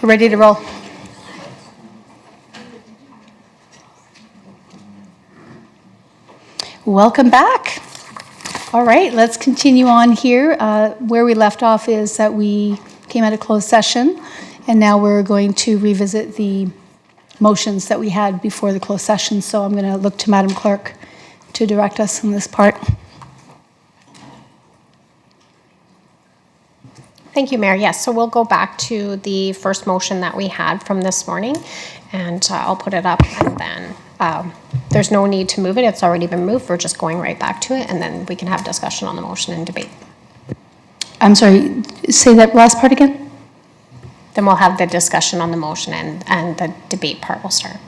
We're ready to roll. Welcome back. All right, let's continue on here. Where we left off is that we came out of closed session, and now we're going to revisit the motions that we had before the closed session. So I'm going to look to Madam Clerk to direct us in this part. Thank you, Mayor. Yes, so we'll go back to the first motion that we had from this morning, and I'll put it up, and then there's no need to move it. It's already been moved. We're just going right back to it, and then we can have discussion on the motion and debate. I'm sorry, say that last part again? Then we'll have the discussion on the motion, and the debate part will start.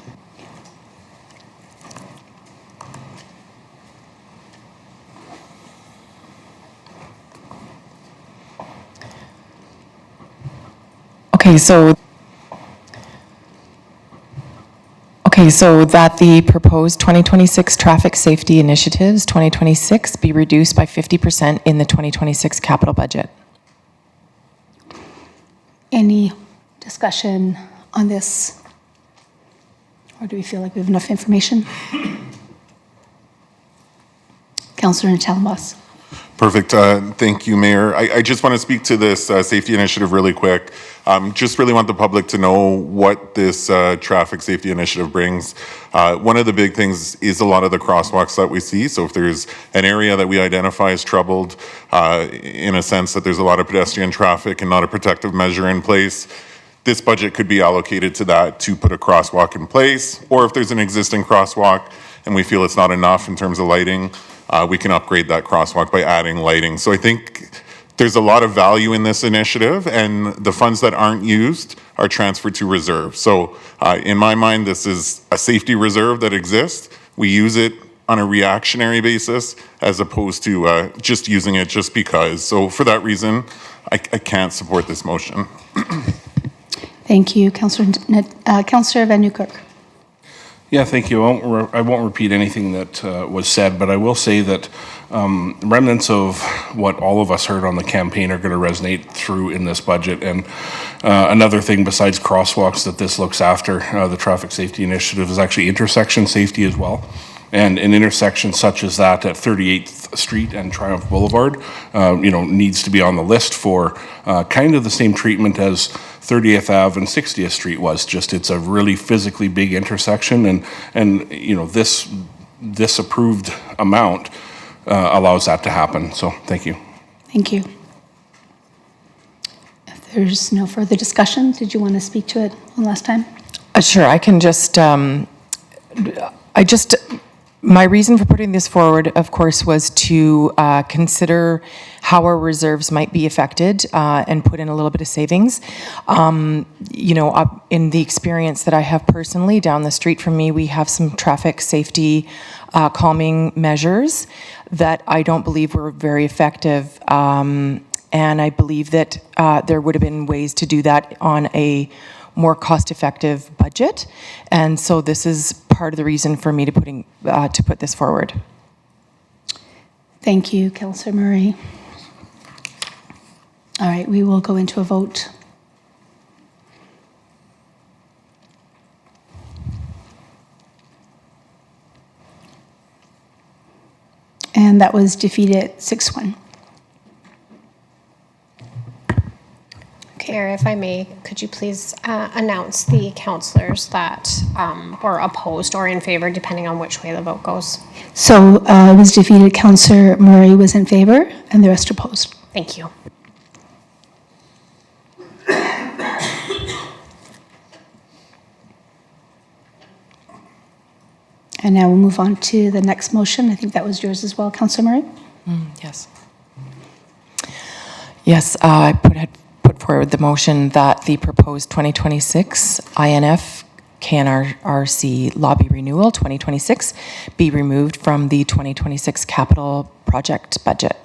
So that the proposed 2026 traffic safety initiatives 2026 be reduced by 50% in the 2026 capital budget. Any discussion on this? Or do we feel like we have enough information? Councillor Natalimos. Perfect. Thank you, Mayor. I just want to speak to this safety initiative really quick. Just really want the public to know what this traffic safety initiative brings. One of the big things is a lot of the crosswalks that we see. So if there's an area that we identify as troubled, in a sense that there's a lot of pedestrian traffic and not a protective measure in place, this budget could be allocated to that to put a crosswalk in place. Or if there's an existing crosswalk and we feel it's not enough in terms of lighting, we can upgrade that crosswalk by adding lighting. So I think there's a lot of value in this initiative, and the funds that aren't used are transferred to reserve. So in my mind, this is a safety reserve that exists. We use it on a reactionary basis as opposed to just using it just because. So for that reason, I can't support this motion. Thank you, Councillor Van Nieuwkerk. Yeah, thank you. I won't repeat anything that was said, but I will say that remnants of what all of us heard on the campaign are going to resonate through in this budget. And another thing besides crosswalks that this looks after, the traffic safety initiative, is actually intersection safety as well. And an intersection such as that at 38th Street and Triumph Boulevard, needs to be on the list for kind of the same treatment as 30th Ave and 60th Street was. Just it's a really physically big intersection, and this approved amount allows that to happen. So thank you. Thank you. If there's no further discussion, did you want to speak to it one last time? Sure, I can just, my reason for putting this forward, of course, was to consider how our reserves might be affected and put in a little bit of savings. In the experience that I have personally down the street from me, we have some traffic safety calming measures that I don't believe were very effective. And I believe that there would have been ways to do that on a more cost-effective budget, and so this is part of the reason for me to put this forward. Thank you, Councillor Murray. All right, we will go into a vote. And that was defeated 6-1. Mayor, if I may, could you please announce the councillors that were opposed or in favor, depending on which way the vote goes? So it was defeated. Councillor Murray was in favor, and the rest opposed. Thank you. And now we'll move on to the next motion. I think that was yours as well, Councillor Murray. Yes. Yes, I put forward the motion that the proposed 2026 INF KNRC lobby renewal 2026 be removed from the 2026 capital project budget.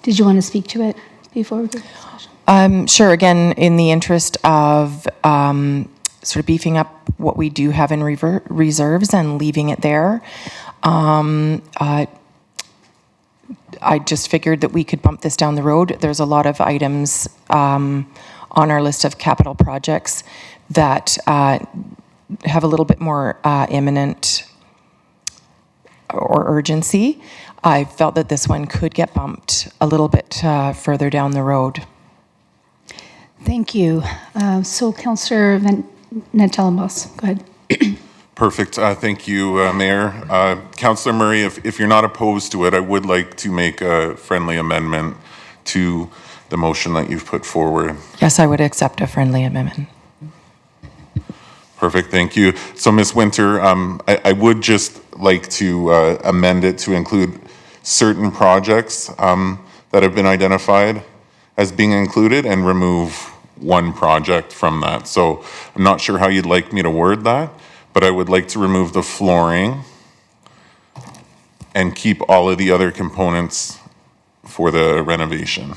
Did you want to speak to it before we do discussion? Sure. Again, in the interest of sort of beefing up what we do have in reserves and leaving it there, I just figured that we could bump this down the road. There's a lot of items on on our list of capital projects that have a little bit more imminent or urgency. I felt that this one could get bumped a little bit further down the road. Thank you. So Councillor Natelambos, go ahead. Perfect. Thank you, Mayor. Councillor Murray, if you're not opposed to it, I would like to make a friendly amendment to the motion that you've put forward. Yes, I would accept a friendly amendment. Perfect, thank you. So, Ms. Winter, I would just like to amend it to include certain projects that have been identified as being included and remove one project from that. So I'm not sure how you'd like me to word that, but I would like to remove the flooring and keep all of the other components for the renovation.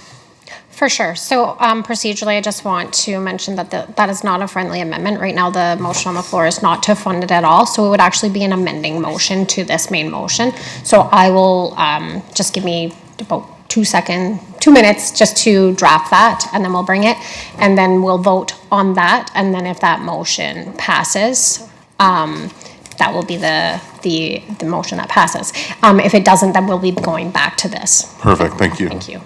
For sure. So procedurally, I just want to mention that that is not a friendly amendment. Right now, the motion on the floor is not to fund it at all. So it would actually be an amending motion to this main motion. So I will just give me about 2 minutes just to draft that, and then we'll bring it, and then we'll vote on that. And then if that motion passes, that will be the motion that passes. If it doesn't, then we'll be going back to this. Perfect, thank you. Thank you.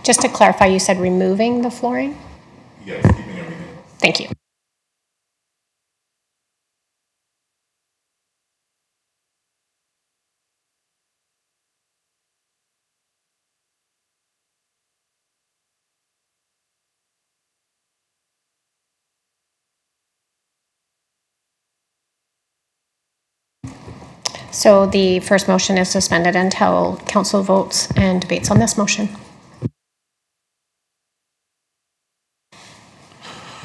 Just to clarify, you said removing the flooring? Yes, keeping everything. Thank you. So the first motion is suspended until council votes and debates on this motion.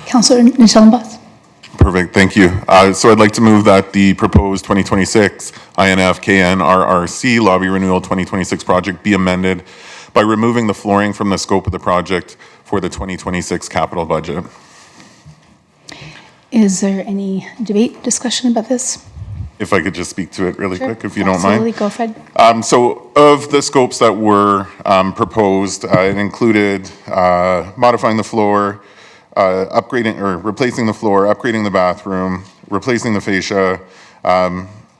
Councillor Natelambos. Perfect, thank you. So I'd like to move that the proposed 2026 INF KNRRC Lobby Renewal 2026 project be amended by removing the flooring from the scope of the project for the 2026 capital budget. Is there any debate, discussion about this? If I could just speak to it really Sure. quick, if you don't mind. Absolutely, go ahead. So of the scopes that were proposed, it included modifying the floor, upgrading or replacing the floor, upgrading the bathroom, replacing the fascia,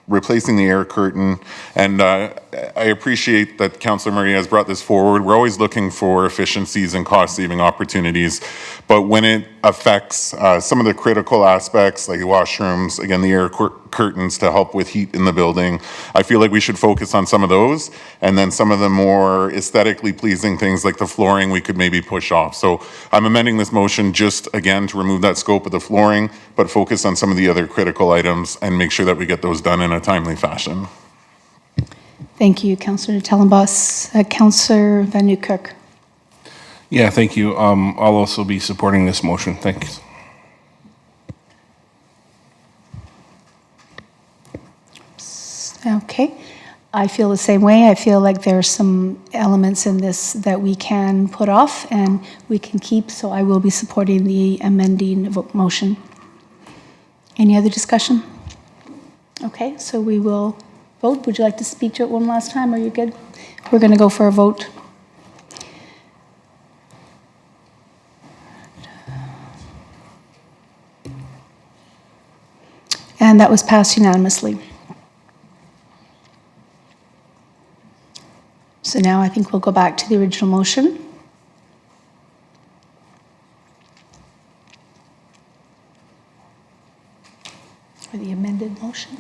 replacing the air curtain. And I appreciate that Councillor Murray has brought this forward. We're always looking for efficiencies and cost-saving opportunities. But when it affects some of the critical aspects, like the washrooms, again, the air curtains to help with heat in the building, I feel like we should focus on some of those. And then some of the more aesthetically pleasing things like the flooring, we could maybe push off. So I'm amending this motion just, again, to remove that scope of the flooring, but focus on some of the other critical items and make sure that we get those done in a timely fashion. Thank you, Councillor Natelambos. Councillor Van Nieuwkerk. Yeah, thank you. I'll also be supporting this motion. Thanks. Okay. I feel the same way. I feel like there are some elements in this that we can put off and we can keep, so I will be supporting the amending motion. Any other discussion? Okay, so we will vote. Would you like to speak to it one last time? Are you good? We're going to go for a vote. And that was passed unanimously. So now I think we'll go back to the original motion. Or the amended motion.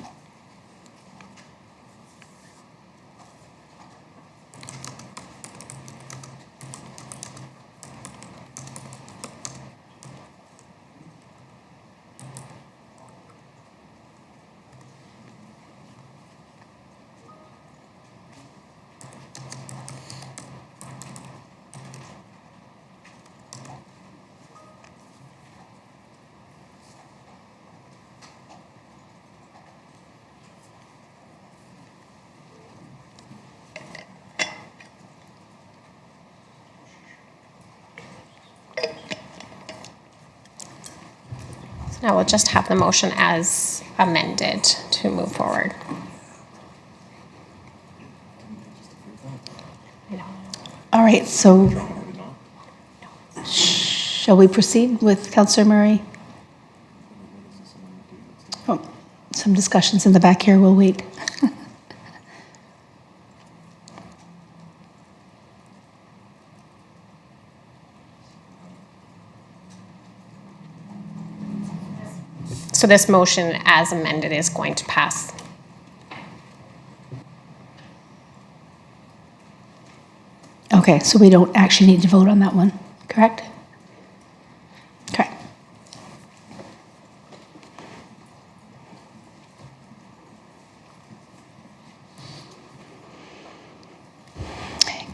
Now we'll just have the motion as amended to move forward. All right, so shall we proceed with Councillor Murray? Oh, some discussions in the back here, we'll wait. So this motion as amended is going to pass. Okay, so we don't actually need to vote on that one, correct? Okay.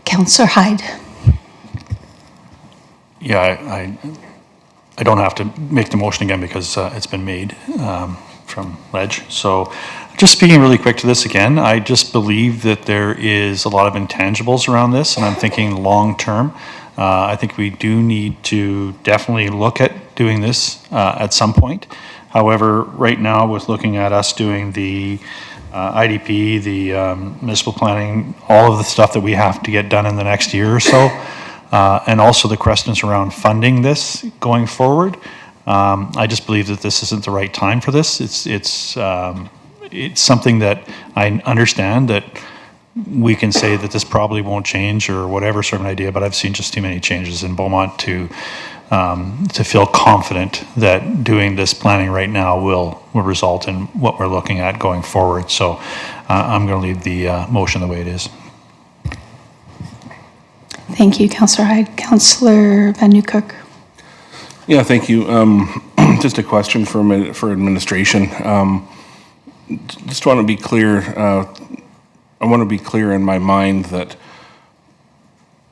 Councillor Hyde. Yeah, I don't have to make the motion again because it's been made from Ledge. So just speaking really quick to this again, I just believe that there is a lot of intangibles around this, and I'm thinking long-term. I think we do need to definitely look at doing this at some point. However, right now with looking at us doing the IDP, the municipal planning, all of the stuff that we have to get done in the next year or so, and also the questions around funding this going forward. I just believe that this isn't the right time for this. It's something that I understand that we can say that this probably won't change or whatever sort of an idea, but I've seen just too many changes in Beaumont to feel confident that doing this planning right now will result in what we're looking at going forward. So I'm going to leave the motion the way it is. Thank you, Councillor Hyde. Councillor Van Nieuwkerk. Yeah, thank you. Just a question for administration. Just want to be clear. I want to be clear in my mind that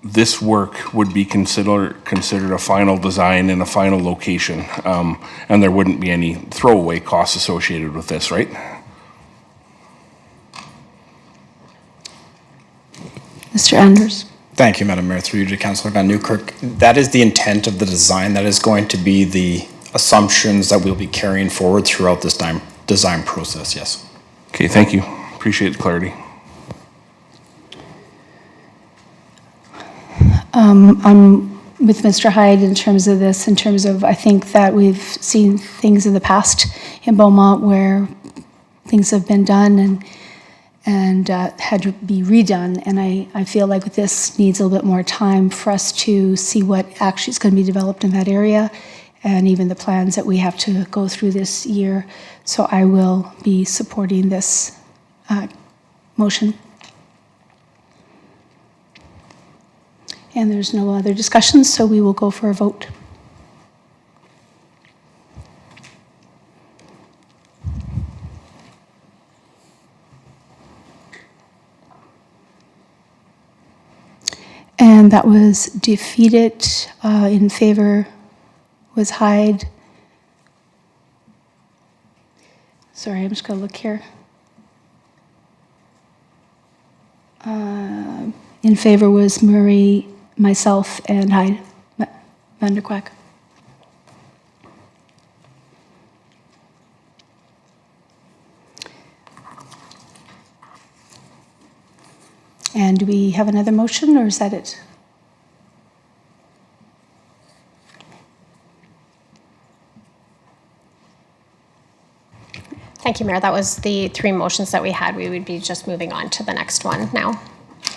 this work would be considered a final design in a final location, and there wouldn't be any throwaway costs associated with this, right? Mr. Anders. Thank you, Madam Mayor. Through you to Councillor Van Nieuwkerk. That is the intent of the design. That is going to be the assumptions that we'll be carrying forward throughout this design process, yes. Okay, thank you. Appreciate the clarity. I'm with Mr. Hyde in terms of this, in terms of I think that we've seen things in the past in Beaumont where things have been done and had to be redone. And I feel like this needs a little bit more time for us to see what actually is going to be developed in that area and even the plans that we have to go through this year. So I will be supporting this motion. And there's no other discussions, so we will go for a vote. And that was defeated. In favor was Hyde. Sorry, I'm just going to look here. In favor was Murray, myself, and Hyde. Van der Kwak. And do we have another motion, or is that it? Thank you, Mayor. That was the three motions that we had. We would be just moving on to the next one now.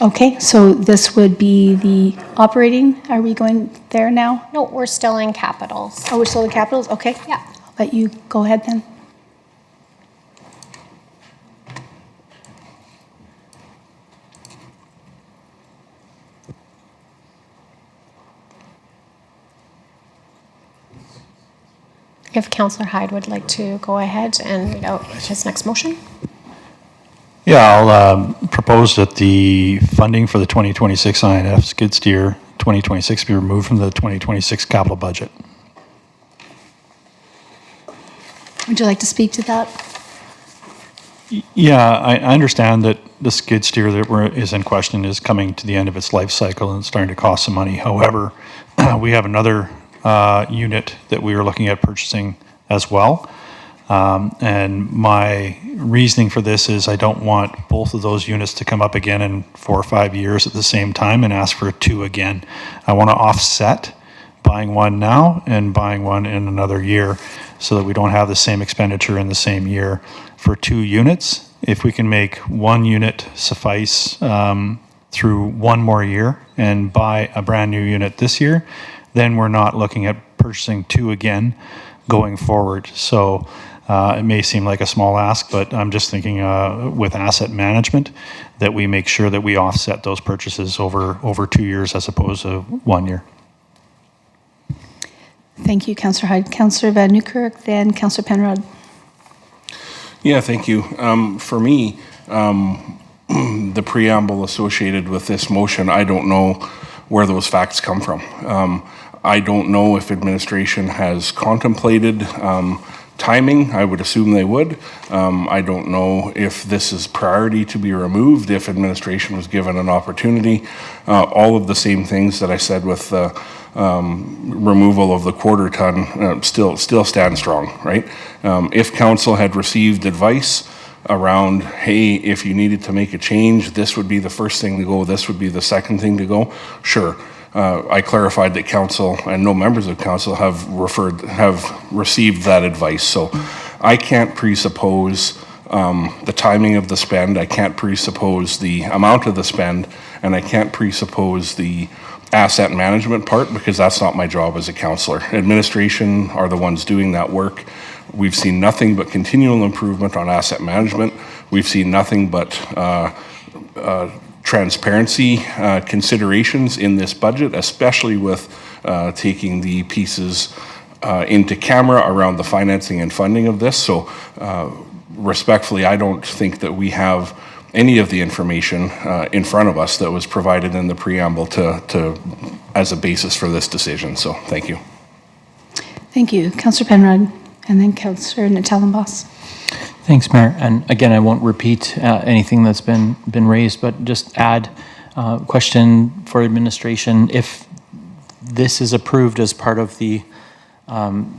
Okay, so this would be the operating. Are we going there now? No, we're still in capitals. Oh, we're still in capitals? Okay. Yeah. I'll let you go ahead then. If Councillor Hyde would like to go ahead and read out his next motion. Yeah, I'll propose that the funding for the 2026 INF skid steer 2026 be removed from the 2026 capital budget. Would you like to speak to that? Yeah, I understand that the skid steer that is in question is coming to the end of its life cycle and it's starting to cost some money. However, we have another unit that we are looking at purchasing as well. And my reasoning for this is I don't want both of those units to come up again in 4 or 5 years at the same time and ask for 2 again. I want to offset buying one now and buying one in another year so that we don't have the same expenditure in the same year. For 2 units, if we can make 1 unit suffice through 1 more year and buy a brand new unit this year, then we're not looking at purchasing 2 again going forward. So it may seem like a small ask, but I'm just thinking with asset management that we make sure that we offset those purchases over 2 years as opposed to 1 year. Thank you, Councillor Hyde. Councillor Van Newkirk, then Councillor Penrod. Yeah, thank you. For me, the preamble associated with this motion, I don't know where those facts come from. I don't know if administration has contemplated timing. I would assume they would. I don't know if this is priority to be removed, if administration was given an opportunity. All of the same things that I said with the removal of the quarter ton still stand strong, right? If council had received advice around, hey, if you needed to make a change, this would be the first thing to go, this would be the second thing to go, sure. I clarified that council and no members of council have received that advice. So I can't presuppose the timing of the spend, I can't presuppose the amount of the spend, and I can't presuppose the asset management part because that's not my job as a councillor. Administration are the ones doing that work. We've seen nothing but continual improvement on asset management. We've seen nothing but transparency considerations in this budget, especially with taking the pieces into camera around the financing and funding of this. So respectfully, I don't think that we have any of the information in front of us that was provided in the preamble to as a basis for this decision. So thank you. Thank you. Councillor Penrod, and then Councillor Natalenbos. Thanks, Mayor. And again, I won't repeat anything that's been raised, but just add question for administration. If this is approved as part of the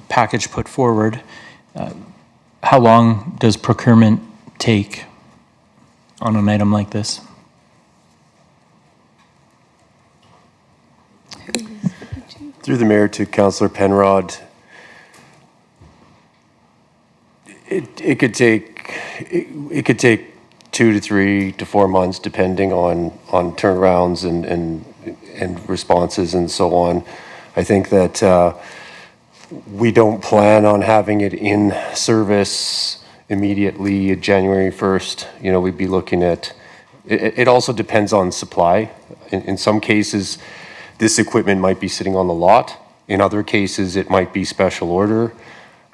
package put forward, how long does procurement take on an item like this? Through the mayor to Councillor Penrod, it could take 2 to 3 to 4 months depending on turnarounds and responses and so on. I think that we don't plan on having it in service immediately January 1st. You know, we'd be looking at it also depends on supply. In some cases this equipment might be sitting on the lot. In other cases it might be special order.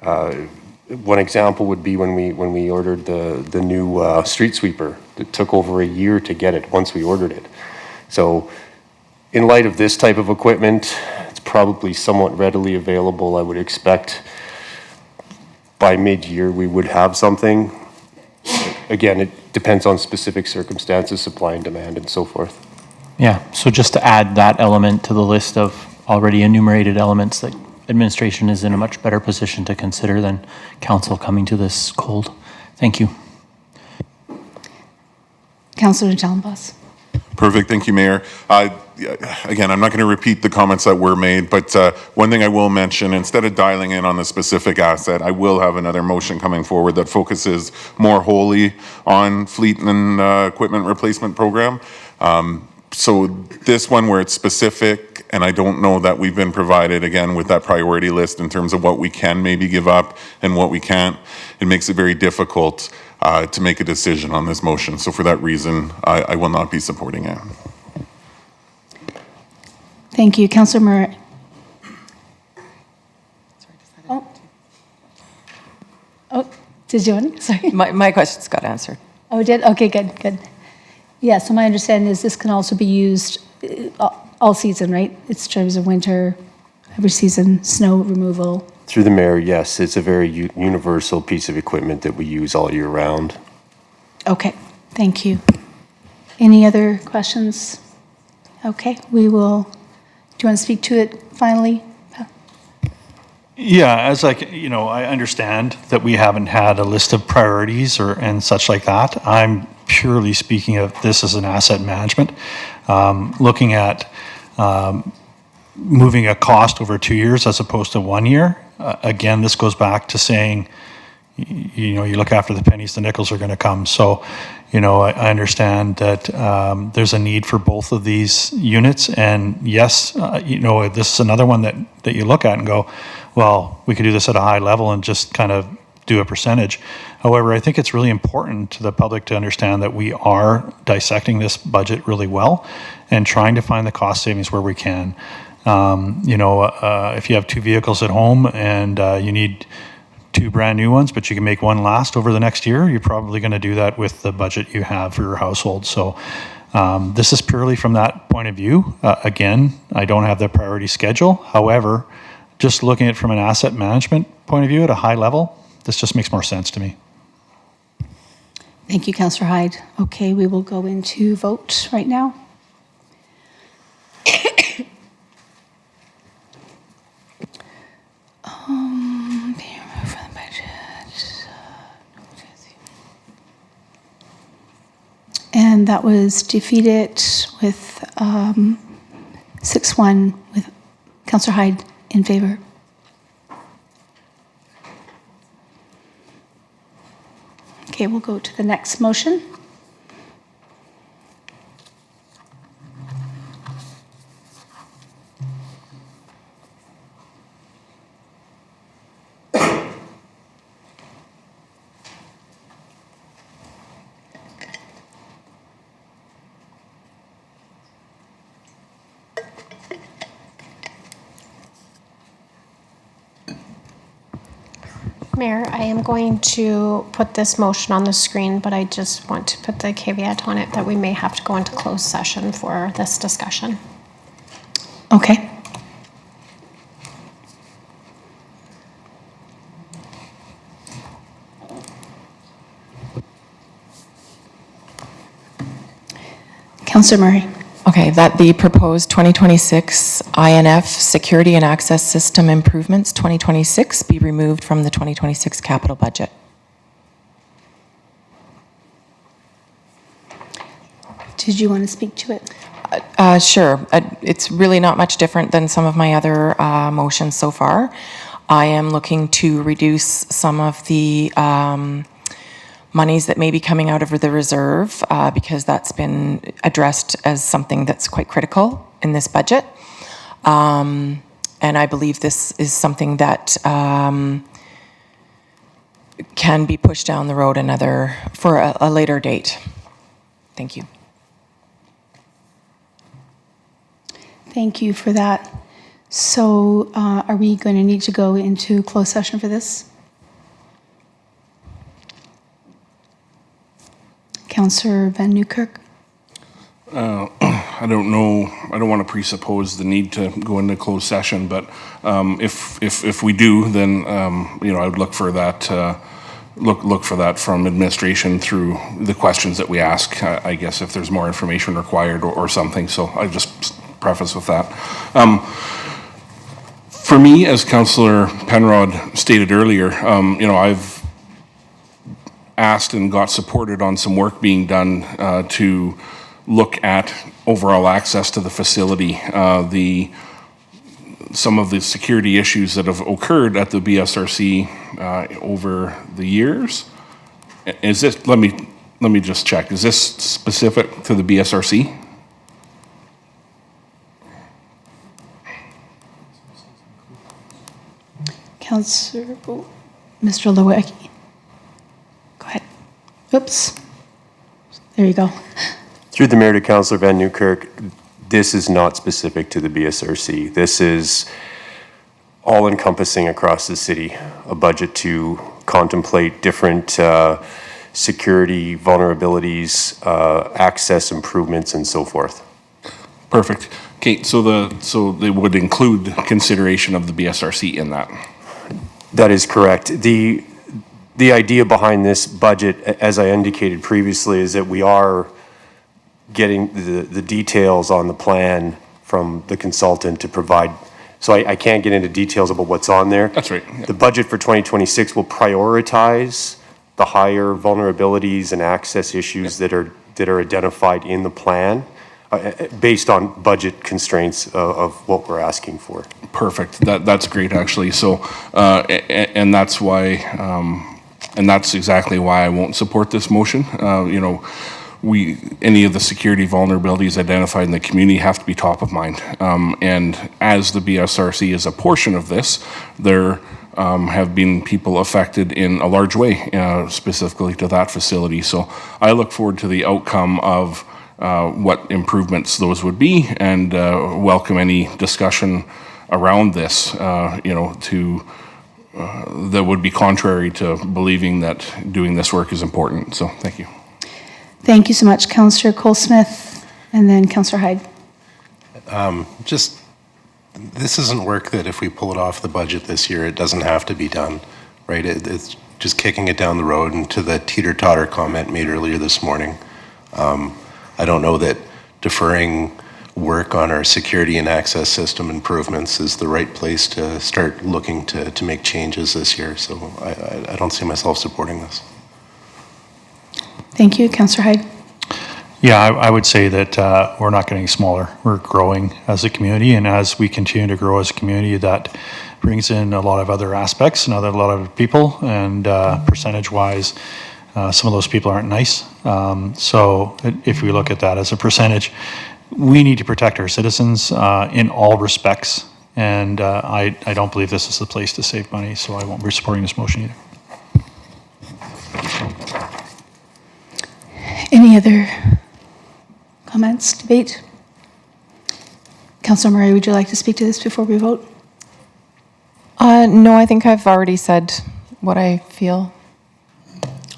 One example would be when we ordered the new street sweeper. It took over a year to get it once we ordered it. So in light of this type of equipment, it's probably somewhat readily available. I would expect by mid-year we would have something. Again, it depends on specific circumstances, supply and demand and so forth. Yeah, so just to add that element to the list of already enumerated elements that administration is in a much better position to consider than council coming to this cold. Thank you. Councillor Natalenbos. Perfect. Thank you, Mayor. Again, I'm not going to repeat the comments that were made, but one thing I will mention, instead of dialing in on the specific asset, I will have another motion coming forward that focuses more wholly on fleet and equipment replacement program. So this one where it's specific, and I don't know that we've been provided, again, with that priority list in terms of what we can maybe give up and what we can't, it makes it very difficult to make a decision on this motion. So for that reason, I will not be supporting it. Thank you. Councillor Murray. Oh, did you want? Sorry. My questions got answered. Oh, it did? Okay, good. Yeah, so my understanding is this can also be used all season, right? It's in terms of winter, every season, snow removal. Through the mayor, yes, it's a very universal piece of equipment that we use all year round. Okay, thank you. Any other questions? Okay, we will, do you want to speak to it finally? Yeah, as like, I understand that we haven't had a list of priorities and such like that. I'm purely speaking of this as an asset management, looking at moving a cost over 2 years as opposed to 1 year. Again, this goes back to saying, you look after the pennies, the nickels are going to come. So, I understand that there's a need for both of these units. And yes, this is another one that you look at and go, well, we could do this at a high level and just kind of do a percentage. However, I think it's really important to the public to understand that we are dissecting this budget really well and trying to find the cost savings where we can. If you have 2 vehicles at home and you need 2 brand new ones, but you can make one last over the next year, you're probably going to do that with the budget you have for your household. So this is purely from that point of view. Again, I don't have the priority schedule. However, just looking at it from an asset management point of view at a high level, this just makes more sense to me. Thank you, Councillor Hyde. Okay, we will go into vote right now. Being removed from the budget. And that was defeated with 6-1 with Councillor Hyde in favor. Okay, we'll go to the next motion. Mayor, I am going to put this motion on the screen, but I just want to put the caveat on it that we may have to go into closed session for this discussion. Okay. Councillor Murray. Okay, that the proposed 2026 INF Security and Access System Improvements 2026 be removed from the 2026 capital budget. Did you want to speak to it? Sure. It's really not much different than some of my other motions so far. I am looking to reduce some of the monies that may be coming out of the reserve because that's been addressed as something that's quite critical in this budget. And I believe this is something that can be pushed down the road for a later date. Thank you. Thank you for that. So are we going to need to go into closed session for this? Councillor Van Newkirk? I don't know. I don't want to presuppose the need to go into closed session, but if we do, then I would look for that. Look for that from administration through the questions that we ask. I guess if there's more information required or something. So I just preface with that. For me, as Councillor Penrod stated earlier, I've asked and got supported on some work being done to look at overall access to the facility, some of the security issues that have occurred at the BSRC over the years. Is this? Let me just check. Is this specific to the BSRC? Councillor, Mr. Lewicki. Go ahead. Oops. There you go. Through the mayor to Councillor Van Newkirk, this is not specific to the BSRC. This is all-encompassing across the city, a budget to contemplate different security vulnerabilities, access improvements, and so forth. Perfect. Okay, so they would include consideration of the BSRC in that. That is correct. The idea behind this budget, as I indicated previously, is that we are getting the details on the plan from the consultant to provide So I can't get into details about what's on there. That's right, yeah. The budget for 2026 will prioritize the higher vulnerabilities and access issues that are identified in the plan based on budget constraints of what we're asking for. Perfect. That's great, actually. So, and that's why, and that's exactly why I won't support this motion. You know, any of the security vulnerabilities identified in the community have to be top of mind. And as the BSRC is a portion of this, there have been people affected in a large way, specifically to that facility. So I look forward to the outcome of what improvements those would be, and welcome any discussion around this, you know, that would be contrary to believing that doing this work is important. So thank you. Thank you so much, Councillor Cole-Smith, and then Councillor Hyde. This isn't work that if we pull it off the budget this year, it doesn't have to be done, right? It's just kicking it down the road. And to the teeter-totter comment made earlier this morning, I don't know that deferring work on our security and access system improvements is the right place to start looking to make changes this year. So I don't see myself supporting this. Thank you, Councillor Hyde. Yeah, I would say that we're not getting smaller. We're growing as a community, and as we continue to grow as a community, that brings in a lot of other aspects and a lot of people, and percentage-wise, some of those people aren't nice. So if we look at that as a percentage, we need to protect our citizens in all respects, and I don't believe this is the place to save money, so I won't be supporting this motion either. Any other comments, debate? Councillor Murray, would you like to speak to this before we vote? No, I think I've already said what I feel.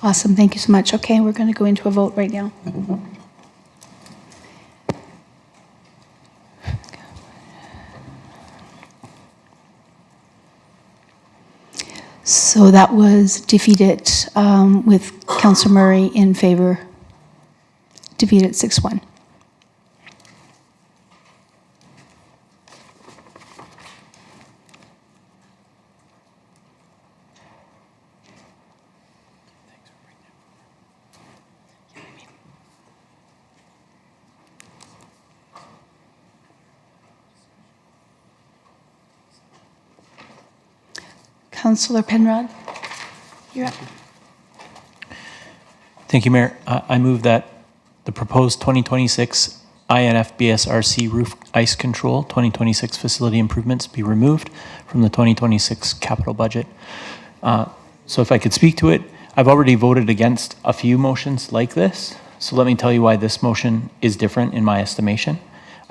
Awesome, thank you so much. Okay, we're going to go into a vote right now. So that was defeated with Councillor Murray in favor. Defeated 6-1. Councillor Penrod, you're up. Thank you, Mayor. I move that the proposed 2026 INF BSRC roof ice control 2026 facility improvements be removed from the 2026 capital budget. So if I could speak to it, I've already voted against a few motions like this. So let me tell you why this motion is different in my estimation.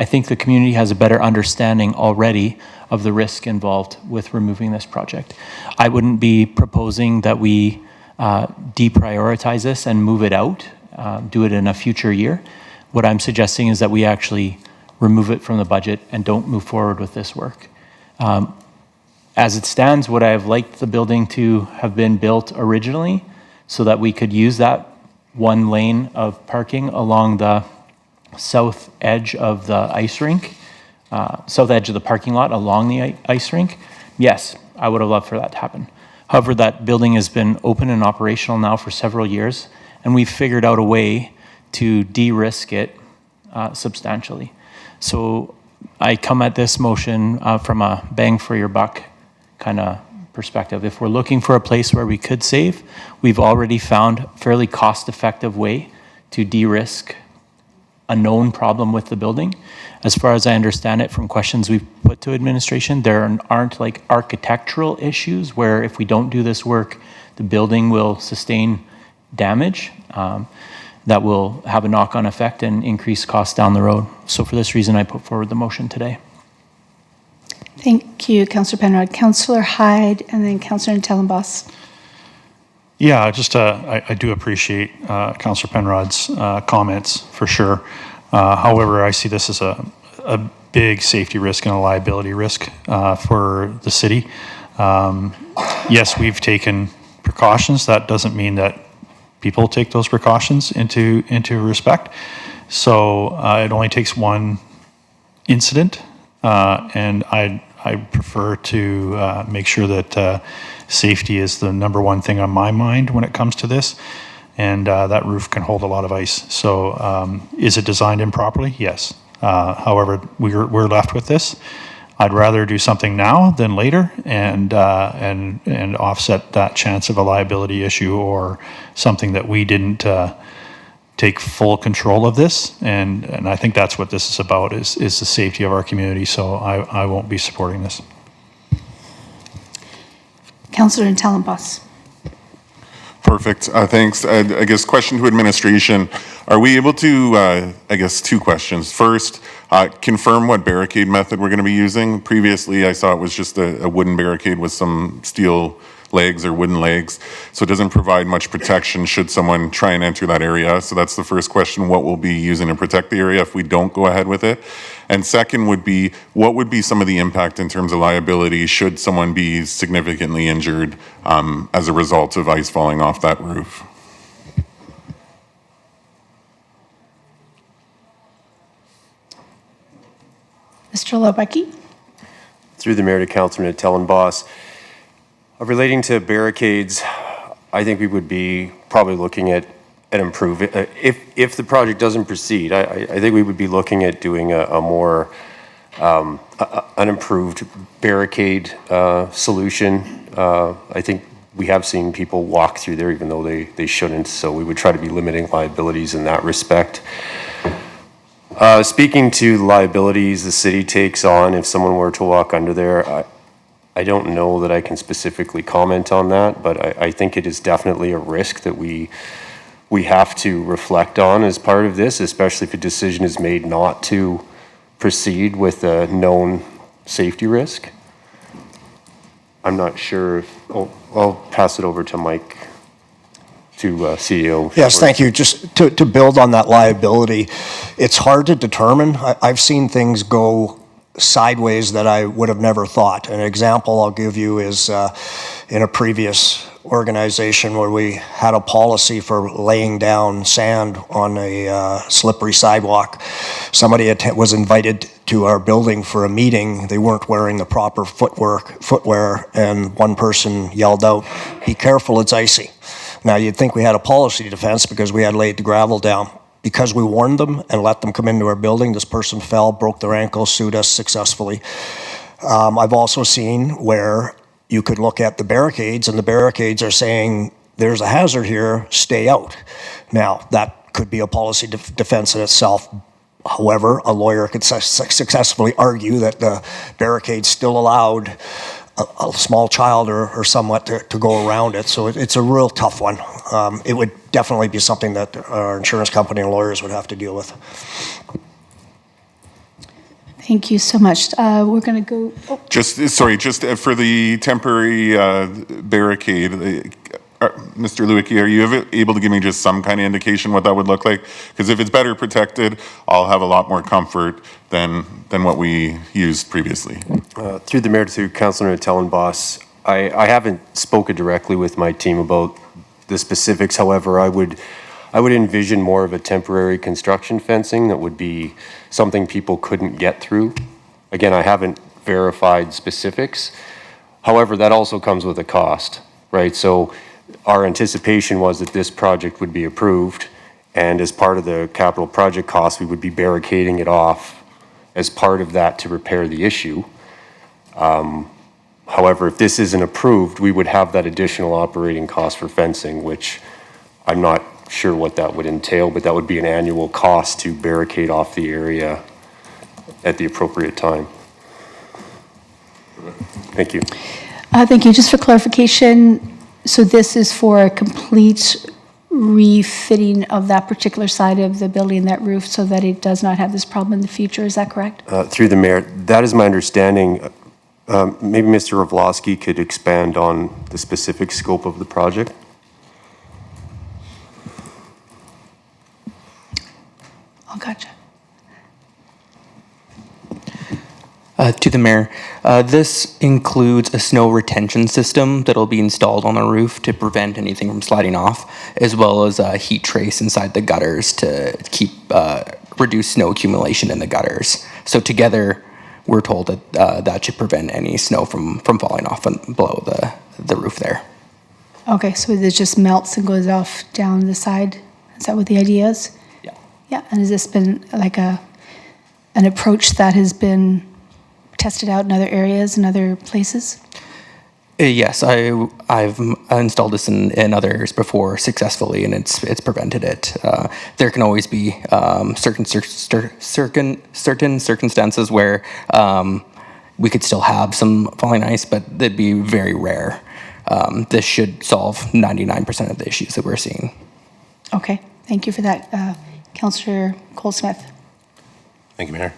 I think the community has a better understanding already of the risk involved with removing this project. I wouldn't be proposing that we deprioritize this and move it out, do it in a future year. What I'm suggesting is that we actually remove it from the budget and don't move forward with this work. As it stands, would I have liked the building to have been built originally so that we could use that one lane of parking along the south edge of the ice rink, south edge of the parking lot along the ice rink? Yes, I would have loved for that to happen. However, that building has been open and operational now for several years, and we've figured out a way to de-risk it substantially. So I come at this motion from a bang for your buck kind of perspective. If we're looking for a place where we could save, we've already found a fairly cost-effective way to de-risk a known problem with the building. As far as I understand it from questions we've put to administration, there aren't like architectural issues where if we don't do this work, the building will sustain damage that will have a knock-on effect and increase costs down the road. So for this reason, I put forward the motion today. Thank you, Councillor Penrod. Councillor Hyde, and then Councillor Tellenboss. Yeah, just I do appreciate Councillor Penrod's comments for sure. However, I see this as a big safety risk and a liability risk for the city. Yes, we've taken precautions. That doesn't mean that people take those precautions into respect. So it only takes one incident, and I I prefer to make sure that safety is the number one thing on my mind when it comes to this. And that roof can hold a lot of ice. So is it designed improperly? Yes. However, we're left with this. I'd rather do something now than later and offset that chance of a liability issue or something that we didn't take full control of this. And I think that's what this is about, is the safety of our community. So I won't be supporting this. Councillor Intellenboss. Perfect. Thanks. I guess question to administration. Are we able to, I guess, two questions. First, confirm what barricade method we're going to be using. Previously, I saw it was just a wooden barricade with some steel legs or wooden legs. So it doesn't provide much protection should someone try and enter that area. So that's the first question, what we'll be using to protect the area if we don't go ahead with it. And second would be, what would be some of the impact in terms of liability should someone be significantly injured as a result of ice falling off that roof? Mr. Lobecki? Through the mayor to Councilor Tellenboss. Relating to barricades, I think we would be probably looking at improve it. If the project doesn't proceed, I think we would be looking at doing a more an improved barricade solution. I think we have seen people walk through there even though they shouldn't, so we would try to be limiting liabilities in that respect. Speaking to liabilities the city takes on if someone were to walk under there, I don't know that I can specifically comment on that, but I think it is definitely a risk that we have to reflect on as part of this, especially if a decision is made not to proceed with a known safety risk. I'm not sure if, I'll pass it over to Mike, to CEO. Yes, thank you. Just to build on that liability, it's hard to determine. I've seen things go sideways that I would have never thought. An example I'll give you is in a previous organization where we had a policy for laying down sand on a slippery sidewalk. Somebody was invited to our building for a meeting. They weren't wearing the proper footwear, and one person yelled out, "Be careful, it's icy." Now, you'd think we had a policy defense because we had laid the gravel down. Because we warned them and let them come into our building, this person fell, broke their ankle, sued us successfully. I've also seen where you could look at the barricades, and the barricades are saying, there's a hazard here, stay out. Now, that could be a policy defense in itself. However, a lawyer could successfully argue that the barricade still allowed a small child or somewhat to go around it. So it's a real tough one. It would definitely be something that our insurance company and lawyers would have to deal with. Thank you so much. We're going to go. Oh. Just for the temporary barricade, Mr. Lewicki, are you able to give me just some kind of indication what that would look like? Because if it's better protected, I'll have a lot more comfort than what we used previously. Through the mayor to Councilor Tellenboss, I haven't spoken directly with my team about the specifics. However, I would envision more of a temporary construction fencing that would be something people couldn't get through. Again, I haven't verified specifics. However, that also comes with a cost, right? So our anticipation was that this project would be approved, and as part of the capital project cost, we would be barricading it off as part of that to repair the issue. However, if this isn't approved, we would have that additional operating cost for fencing, which I'm not sure what that would entail, but that would be an annual cost to barricade off the area at the appropriate time. Thank you. Thank you. Just for clarification, so this is for a complete refitting of that particular side of the building, that roof, so that it does not have this problem in the future. Is that correct? Through the mayor, that is my understanding. Maybe Mr. Ravlosky could expand on the specific scope of the project. Oh, gotcha. To the mayor, this includes a snow retention system that'll be installed on the roof to prevent anything from sliding off, as well as a heat trace inside the gutters to keep reduce snow accumulation in the gutters. So together we're told that that should prevent any snow from falling off and below the roof there. Okay, so it just melts and goes off down the side? Is that what the idea is? Yeah. Yeah, and has this been like an approach that has been tested out in other areas and other places? Yes, I've installed this in other areas before successfully, and it's prevented it. There can always be certain circumstances where we could still have some falling ice, but they'd be very rare. This should solve 99% of the issues that we're seeing. Okay, thank you for that. Councillor Cole-Smith. Thank you, Mayor.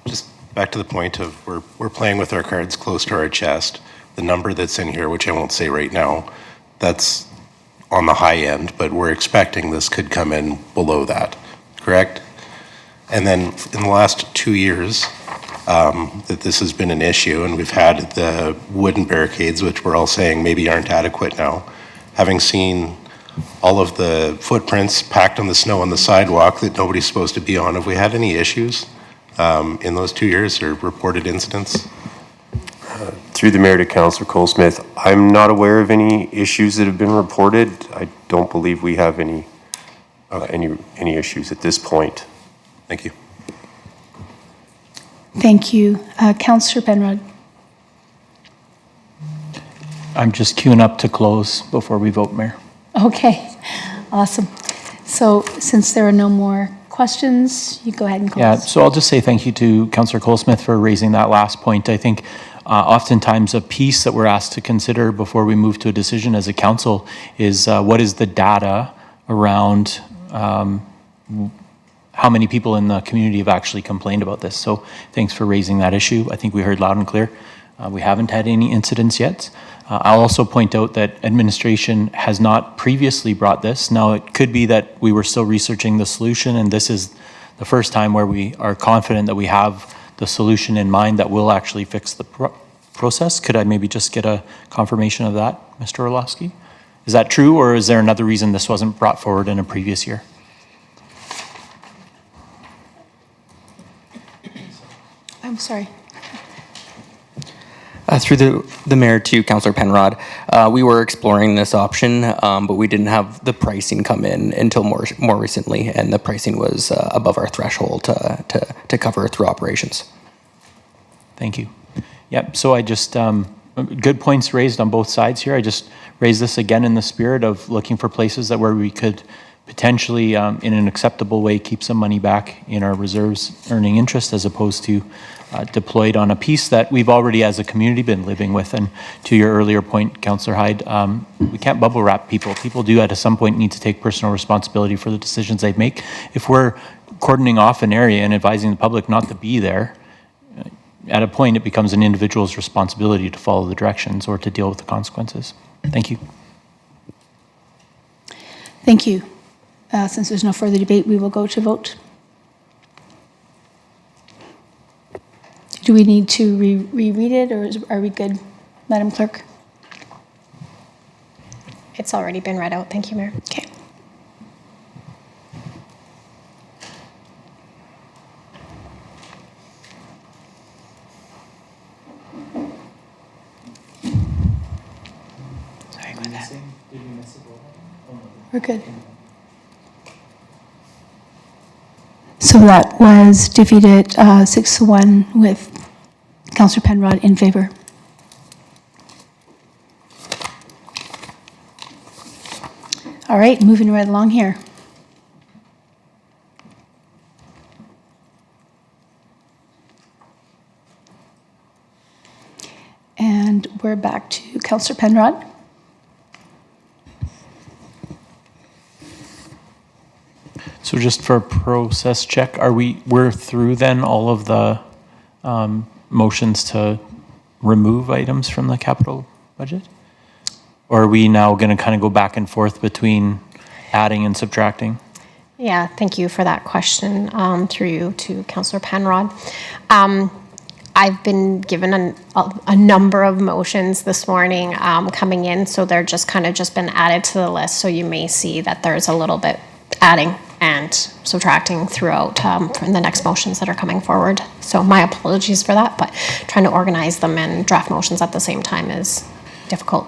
Just back to the point of we're playing with our cards close to our chest. The number that's in here, which I won't say right now, that's on the high end, but we're expecting this could come in below that, correct? And then in the last 2 years, that this has been an issue, and we've had the wooden barricades, which we're all saying maybe aren't adequate now. Having seen all of the footprints packed on the snow on the sidewalk that nobody's supposed to be on, have we had any issues in those 2 years or reported incidents? Through the mayor to Councillor Cole-Smith, I'm not aware of any issues that have been reported. I don't believe we have any issues at this point. Thank you. Thank you. Councillor Penrod. I'm just queuing up to close before we vote, Mayor. Okay, awesome. So since there are no more questions, you go ahead and close. Yeah, so I'll just say thank you to Councillor Cole-Smith for raising that last point. I think oftentimes a piece that we're asked to consider before we move to a decision as a council is what is the data around how many people in the community have actually complained about this. So thanks for raising that issue. I think we heard loud and clear. We haven't had any incidents yet. I'll also point out that administration has not previously brought this. Now, it could be that we were still researching the solution, and this is the first time where we are confident that we have the solution in mind that will actually fix the process. Could I maybe just get a confirmation of that, Mr. Orlowski? Is that true, or is there another reason this wasn't brought forward in a previous year? I'm sorry. Through the mayor to Councillor Penrod, we were exploring this option, but we didn't have the pricing come in until more recently, and the pricing was above our threshold to cover through operations. Thank you. Yep, so I just, good points raised on both sides here. I just raised this again in the spirit of looking for places where we could potentially, in an acceptable way, keep some money back in our reserves earning interest as opposed to deployed on a piece that we've already as a community been living with. And to your earlier point, Councillor Hyde, we can't bubble wrap people. People do at some point need to take personal responsibility for the decisions they make. If we're cordoning off an area and advising the public not to be there, at a point it becomes an individual's responsibility to follow the directions or to deal with the consequences. Thank you. Thank you. Since there's no further debate, we will go to vote. Do we need to reread it, or are we good, Madam Clerk? It's already been read out. Thank you, Mayor. Okay. Sorry about that. We're good. So that was defeated 6-1 with Councillor Penrod in favor. All right, moving right along here. And we're back to Councillor Penrod. So just for a process check, we're through then all of the motions to remove items from the capital budget? Or are we now going to kind of go back and forth between adding and subtracting? Yeah, thank you for that question through you to Councillor Penrod. I've been given a number of motions this morning coming in, so they're just been added to the list. So you may see that there's a little bit adding and subtracting throughout in the next motions that are coming forward. So my apologies for that, but trying to organize them and draft motions at the same time is difficult.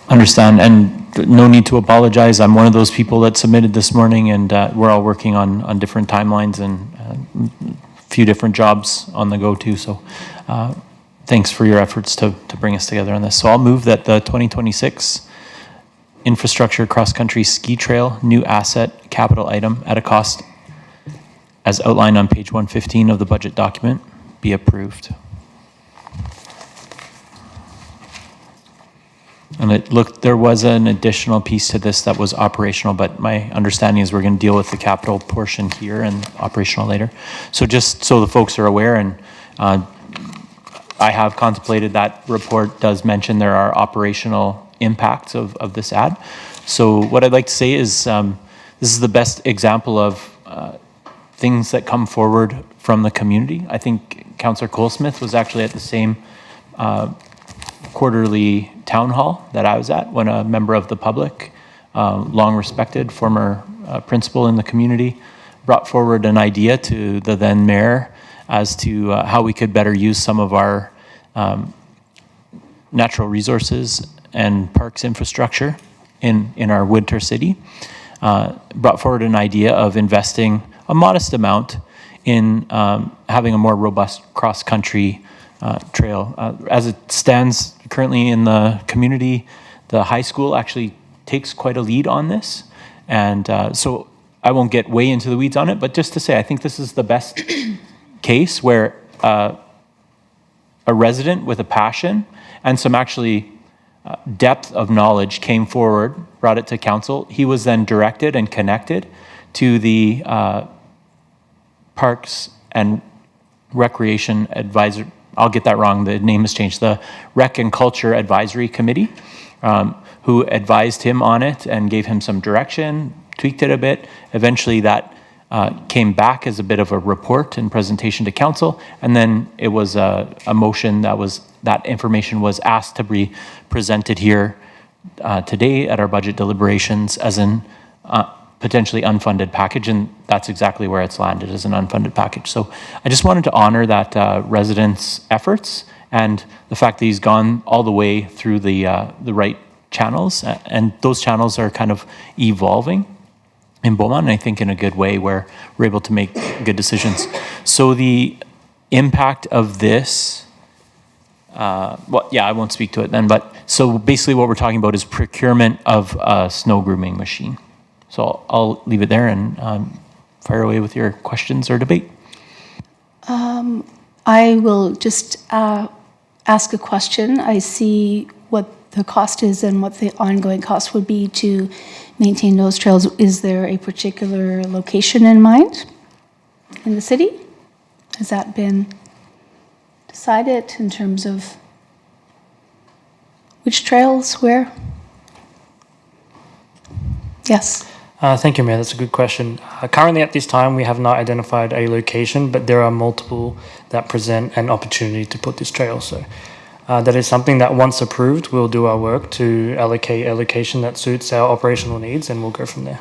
Understand, and no need to apologize. I'm one of those people that submitted this morning, and we're all working on different timelines and a few different jobs on the go too. So thanks for your efforts to bring us together on this. So I'll move that the 2026 infrastructure cross-country ski trail new asset capital item at a cost as outlined on page 115 of the budget document be approved. And it looked, there was an additional piece to this that was operational, but my understanding is we're going to deal with the capital portion here and operational later. So just so the folks are aware, and I have contemplated that report does mention there are operational impacts of this ad. So what I'd like to say is this is the best example of things that come forward from the community. I think Councillor Colesmith was actually at the same quarterly town hall that I was at when a member of the public, long respected former principal in the community, brought forward an idea to the then mayor as to how we could better use some of our natural resources and parks infrastructure in our winter city. Brought forward an idea of investing a modest amount in having a more robust cross-country trail. As it stands currently in the community, the high school actually takes quite a lead on this. And so I won't get way into the weeds on it, but just to say, I think this is the best case where a resident with a passion and some actually depth of knowledge came forward, brought it to council. He was then directed and connected to the Parks and Recreation Advisor, I'll get that wrong, the name has changed, the Rec and Culture Advisory Committee, who advised him on it and gave him some direction, tweaked it a bit. Eventually that came back as a bit of a report and presentation to council, and then it was a motion that information was asked to be presented here today at our budget deliberations as an potentially unfunded package, and that's exactly where it's landed, as an unfunded package. So I just wanted to honor that resident's efforts and the fact that he's gone all the way through the right channels, and those channels are kind of evolving in Beaumont, and I think in a good way where we're able to make good decisions. So the impact of this, well, yeah, I won't speak to it then, but so basically what we're talking about is procurement of a snow grooming machine. So I'll leave it there and fire away with your questions or debate. I will just ask a question. I see what the cost is and what the ongoing cost would be to maintain those trails. Is there a particular location in mind in the city? Has that been decided in terms of which trails, where? Yes. Thank you, Mayor. That's a good question. Currently, at this time, we have not identified a location, but there are multiple that present an opportunity to put this trail. So that is something that, once approved, we'll do our work to allocate a location that suits our operational needs, and we'll go from there.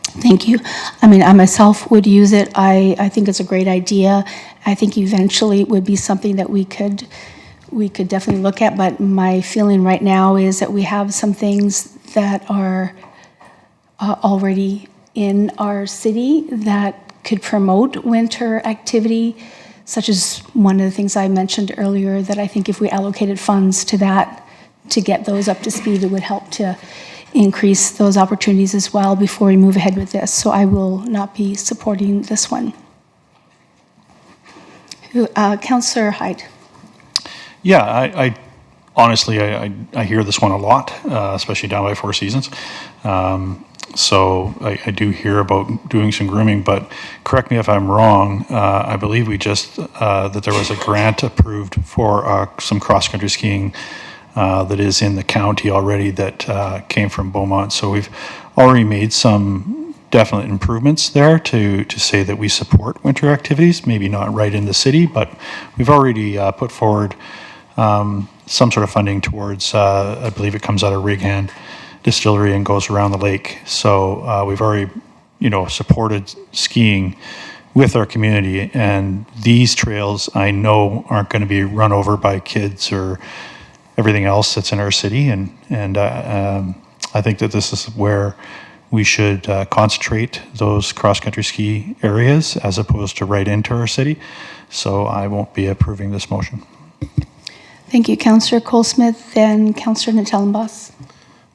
Thank you. I mean, I myself would use it. I think it's a great idea. I think eventually it would be something that we could definitely look at, but my feeling right now is that we have some things that are already in our city that could promote winter activity, such as one of the things I mentioned earlier, that I think if we allocated funds to that, to get those up to speed, it would help to increase those opportunities as well before we move ahead with this. So I will not be supporting this one. Councillor Hyde. Yeah, I honestly, I hear this one a lot, especially down by Four Seasons. So I do hear about doing some grooming, but correct me if I'm wrong, I believe we just, that there was a grant approved for some cross-country skiing that is in the county already that came from Beaumont. So we've already made some definite improvements there to say that we support winter activities, maybe not right in the city, but we've already put forward some sort of funding towards, I believe it comes out of Righand Distillery and goes around the lake. So we've already, supported skiing with our community. And these trails, I know, aren't going to be run over by kids or everything else that's in our city. And I think that this is where we should concentrate those cross-country ski areas as opposed to right into our city. So I won't be approving this motion. Thank you, Councillor Colesmith and Councillor Natellenbos.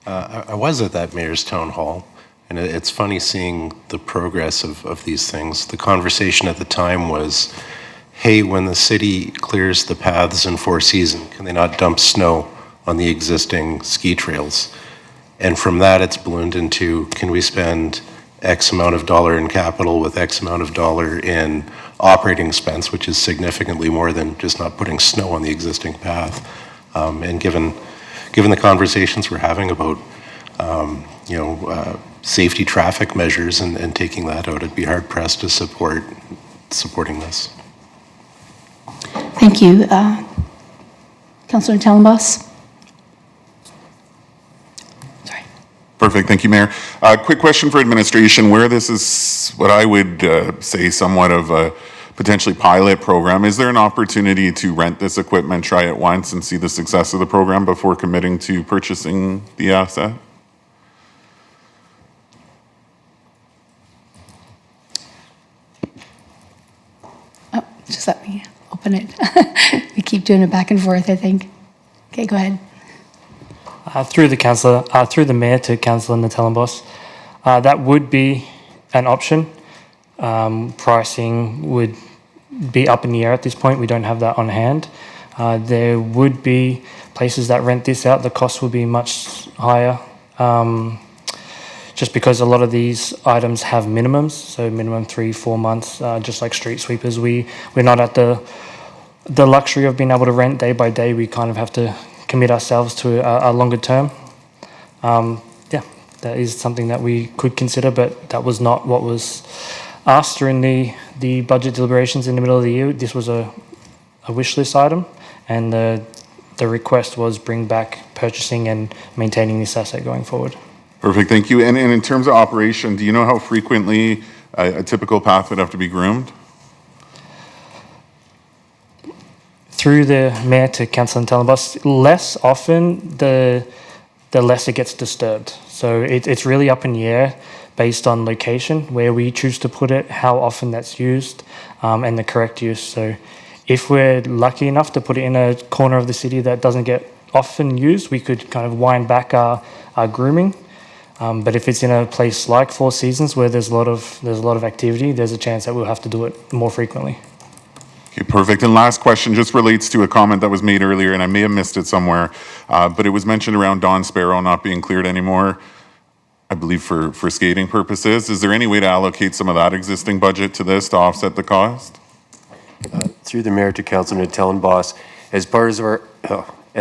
I was at that mayor's town hall, and it's funny seeing the progress of these things. The conversation at the time was, hey, when the city clears the paths in Four Seasons, can they not dump snow on the existing ski trails? And from that, it's ballooned into, can we spend X amount of dollar in capital with X amount of dollar in operating expense, which is significantly more than just not putting snow on the existing path. And given the conversations we're having about, safety traffic measures and taking that out, I'd be hard pressed to supporting this. Thank you. Councillor Natellenbos. Sorry. Perfect, thank you, Mayor. Quick question for administration. Where this is what I would say somewhat of a potentially pilot program, is there an opportunity to rent this equipment, try it once, and see the success of the program before committing to purchasing the asset? Oh, just let me open it. We keep doing it back and forth, I think. Okay, go ahead. Through the mayor to Councillor Natellenbos, that would be an option. Pricing would be up in the air at this point. We don't have that on hand. There would be places that rent this out. The cost would be much higher, just because a lot of these items have minimums, so minimum 3-4 months, just like street sweepers. We're not at the luxury of being able to rent day by day. We kind of have to commit ourselves to a longer term. That is something that we could consider, but that was not what was asked during the budget deliberations in the middle of the year. This was a wish list item, and the request was bring back purchasing and maintaining this asset going forward. Perfect, thank you. And in terms of operation, do you know how frequently a typical path would have to be groomed? Through the mayor to Councillor Natellenbos, less often the less it gets disturbed. So it's really up in the air based on location, where we choose to put it, how often that's used, and the correct use. So if we're lucky enough to put it in a corner of the city that doesn't get often used, we could kind of wind back our grooming. But if it's in a place like Four Seasons where there's a lot of activity, there's a chance that we'll have to do it more frequently. Okay, perfect. And last question just relates to a comment that was made earlier, and I may have missed it somewhere, but it was mentioned around Don Sparrow not being cleared anymore, I believe for skating purposes. Is there any way to allocate some of that existing budget to this to offset the cost? Through the mayor to Councilor Natellenbos, as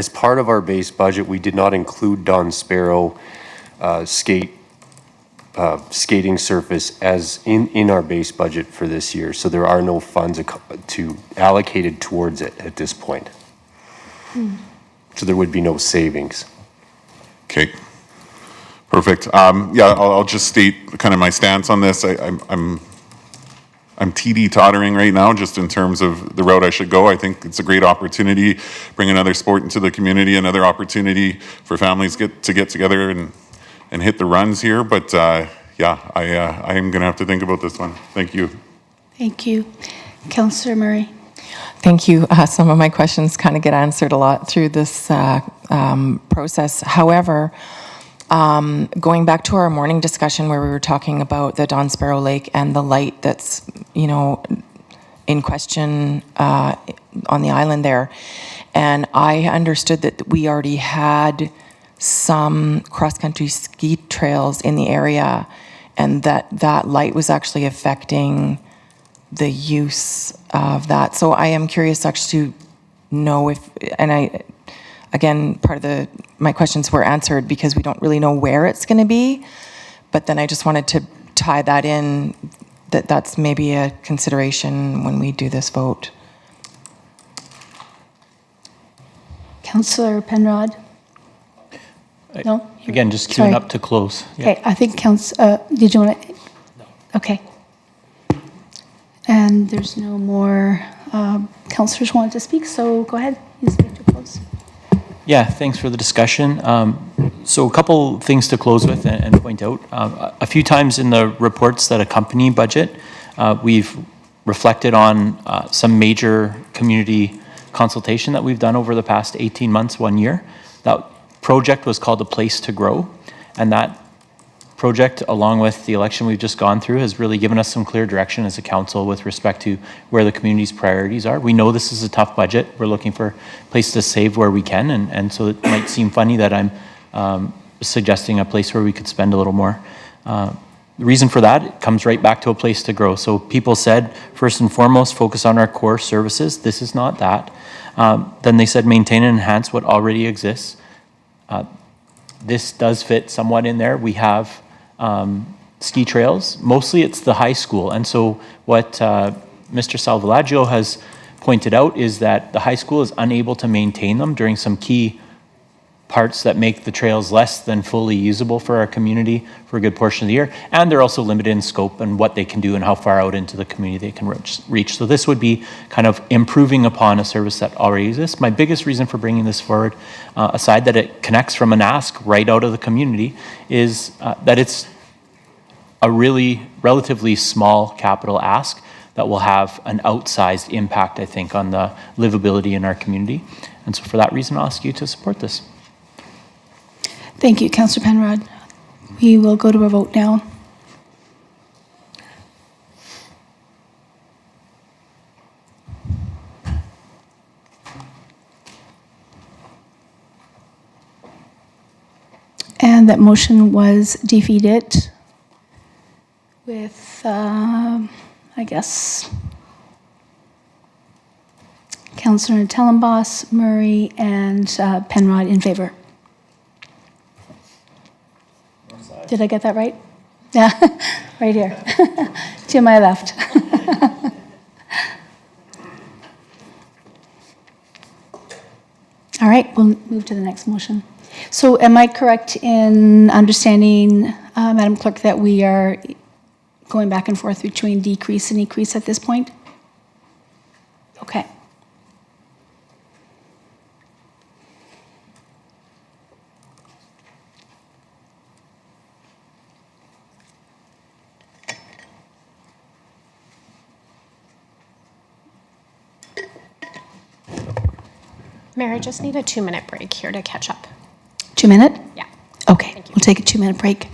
part of our base budget, we did not include Don Sparrow skating surface as in our base budget for this year. So there are no funds allocated towards it at this point. So there would be no savings. Okay. Perfect. I'll just state kind of my stance on this. I'm teeter-tottering right now just in terms of the route I should go. I think it's a great opportunity, bring another sport into the community, another opportunity for families to get together and hit the runs here. But I am going to have to think about this one. Thank you. Thank you. Councillor Murray. Thank you. Some of my questions kind of get answered a lot through this process. However, going back to our morning discussion where we were talking about the Don Sparrow Lake and the light that's, in question on the island there, and I understood that we already had some cross-country ski trails in the area, and that light was actually affecting the use of that. So I am curious actually to know if, and again, part of my questions were answered because we don't really know where it's going to be, but then I just wanted to tie that in, that's maybe a consideration when we do this vote. Councillor Penrod? No? Again, just queuing up to close. Yeah. Okay, I think did you want to? Okay. And there's no more councillors wanting to speak, so go ahead. You speak to close. Yeah, thanks for the discussion. So a couple things to close with and point out. A few times in the reports that accompany budget, we've reflected on some major community consultation that we've done over the past 18 months, 1 year. That project was called A Place to Grow, and that project, along with the election we've just gone through, has really given us some clear direction as a council with respect to where the community's priorities are. We know this is a tough budget. We're looking for a place to save where we can, and so it might seem funny that I'm suggesting a place where we could spend a little more. The reason for that comes right back to A Place to Grow. So people said, first and foremost, focus on our core services. This is not that. Then they said, maintain and enhance what already exists. This does fit somewhat in there. We have ski trails. Mostly it's the high school. And so what Mr. Salvalaggio has pointed out is that the high school is unable to maintain them during some key parts that make the trails less than fully usable for our community for a good portion of the year. And they're also limited in scope and what they can do and how far out into the community they can reach. So this would be kind of improving upon a service that already exists. My biggest reason for bringing this forward, aside that it connects from an ask right out of the community, is that it's a really relatively small capital ask that will have an outsized impact, I think, on the livability in our community. And so for that reason, I'll ask you to support this. Thank you, Councillor Penrod. We will go to a vote now. And that motion was defeated with, I guess, Councillor Tellenboss, Murray, and Penrod in favor. Did I get that right? Yeah, right here, to my left. All right, we'll move to the next motion. So am I correct in understanding, Madam Clerk, that we are going back and forth between decrease and increase at this point? Okay. Mayor, I just need a 2-minute break here to catch up. 2 minute? Yeah. Okay, we'll take a 2-minute break.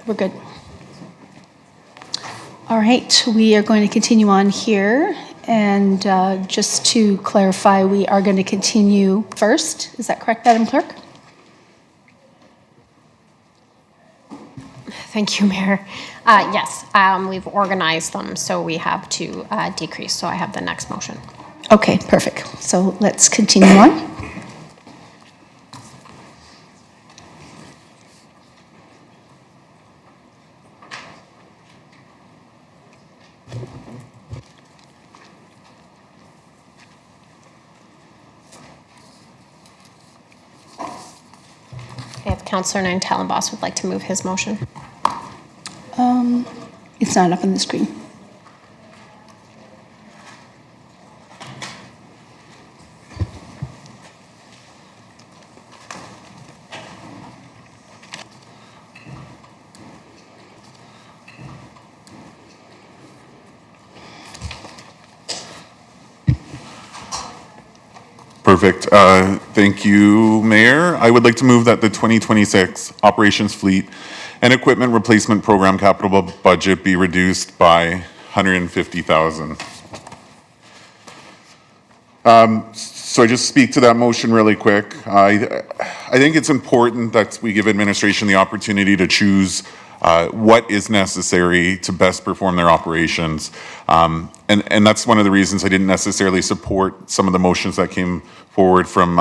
We're good. All right, we are going to continue on here. And just to clarify, we are going to continue first. Is that correct, Madam Clerk? Thank you, Mayor. Yes, we've organized them, so we have to decrease. So I have the next motion. Okay, perfect. So let's continue on. If Councillor Nantalambass would like to move his motion. It's not up on the screen. Perfect. Thank you, Mayor. I would like to move that the 2026 Operations Fleet and Equipment Replacement Program capital budget be reduced by $150,000. So I just speak to that motion really quick. I think it's important that we give administration the opportunity to choose what is necessary to best perform their operations. And that's one of the reasons I didn't necessarily support some of the motions that came forward from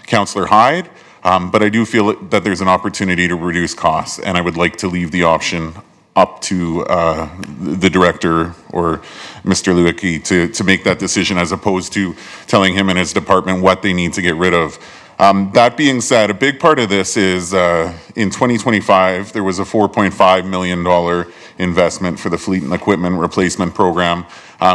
Councillor Hyde. But I do feel that there's an opportunity to reduce costs, and I would like to leave the option up to the director or Mr. Lewicki to make that decision, as opposed to telling him and his department what they need to get rid of. That being said, a big part of this is in 2025, there was a $4.5 million investment for the Fleet and Equipment Replacement Program,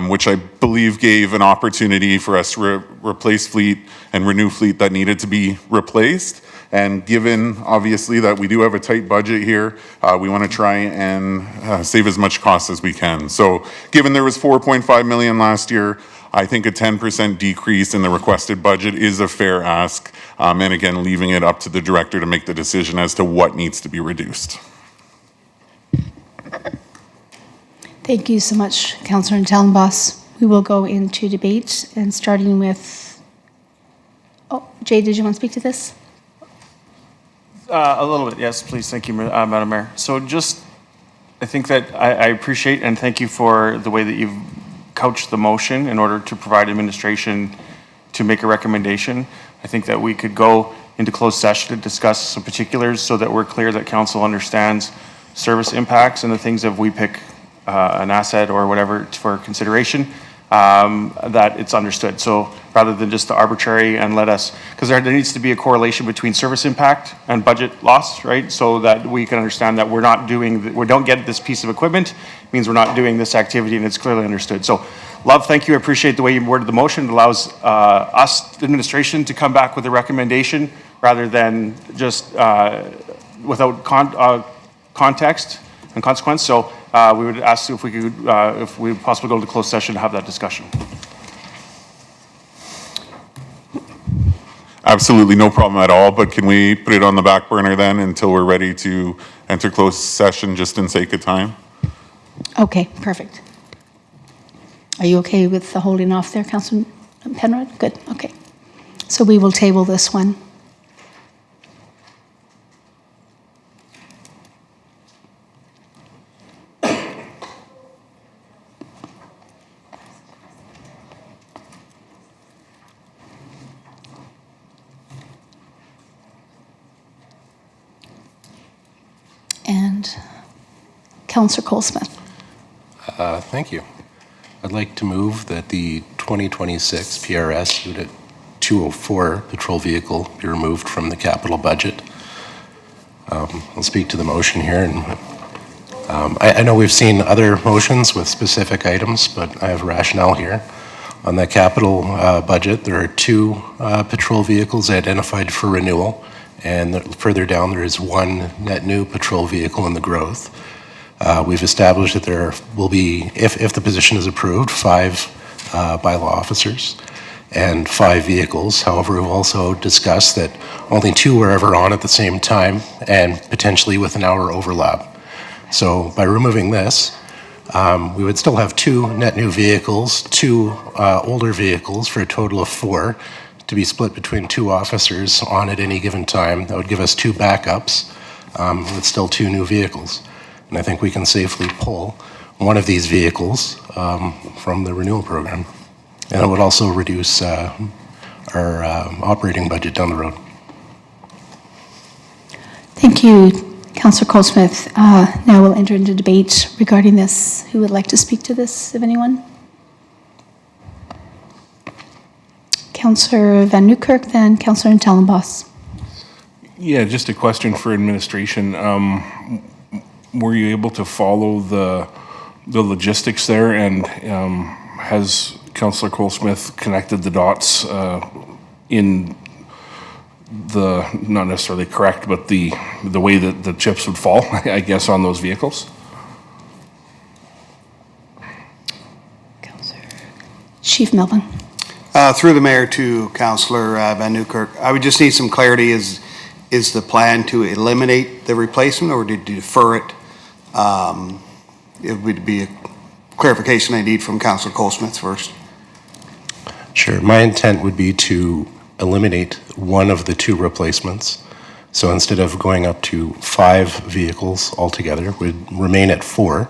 which I believe gave an opportunity for us to replace fleet and renew fleet that needed to be replaced. And given, obviously, that we do have a tight budget here, we want to try and save as much cost as we can. So given there was $4.5 million last year, I think a 10% decrease in the requested budget is a fair ask. And again, leaving it up to the director to make the decision as to what needs to be reduced. Thank you so much, Councillor Nantalambass. We will go into debate, and starting with, Jay, did you want to speak to this? A little bit, yes, please. Thank you, Madam Mayor. So just, I think that I appreciate and thank you for the way that you've couched the motion in order to provide administration to make a recommendation. I think that we could go into closed session to discuss some particulars so that we're clear that council understands service impacts and the things that we pick an asset or whatever for consideration, that it's understood. So rather than just the arbitrary and let us, because there needs to be a correlation between service impact and budget loss, right? So that we can understand that we're not doing, we don't get this piece of equipment, means we're not doing this activity, and it's clearly understood. So Love, thank you. I appreciate the way you worded the motion. It allows us, the administration, to come back with a recommendation rather than just without context and consequence. So we would ask if we could, if we possibly go to closed session to have that discussion. Absolutely, no problem at all, but can we put it on the back burner then until we're ready to enter closed session, just in sake of time? Okay, perfect. Are you okay with the holding off there, Councilman Penrod? Good, okay. So we will table this one. And Councillor Cole-Smith. Thank you. I'd like to move that the 2026 PRS Unit 204 patrol vehicle be removed from the capital budget. I'll speak to the motion here. And I know we've seen other motions with specific items, but I have rationale here. On the capital budget, there are 2 patrol vehicles identified for renewal, and further down there is 1 net new patrol vehicle in the growth. We've established that there will be, if the position is approved, 5 bylaw officers and 5 vehicles. However, we've also discussed that only 2 are ever on at the same time and potentially with an hour overlap. So by removing this, we would still have 2 net new vehicles, 2 older vehicles for a total of 4 to be split between 2 officers on at any given time. That would give us 2 backups with still 2 new vehicles. And I think we can safely pull one of these vehicles from the renewal program. And it would also reduce our operating budget down the road. Thank you, Councillor Colesmith. Now we'll enter into debate regarding this. Who would like to speak to this, if anyone? Councillor Van Newkirk, then Councillor Tellenboss. Yeah, just a question for administration. Were you able to follow the logistics there, and has Councillor Colesmith connected the dots in the, not necessarily correct, but the way that the chips would fall, I guess, on those vehicles? Chief Melvin. Through the mayor to Councillor Van Newkirk, I would just need some clarity. Is the plan to eliminate the replacement or to defer it? It would be a clarification I need from Councillor Colesmith first. Sure. My intent would be to eliminate one of the 2 replacements. So instead of going up to 5 vehicles altogether, we'd remain at 4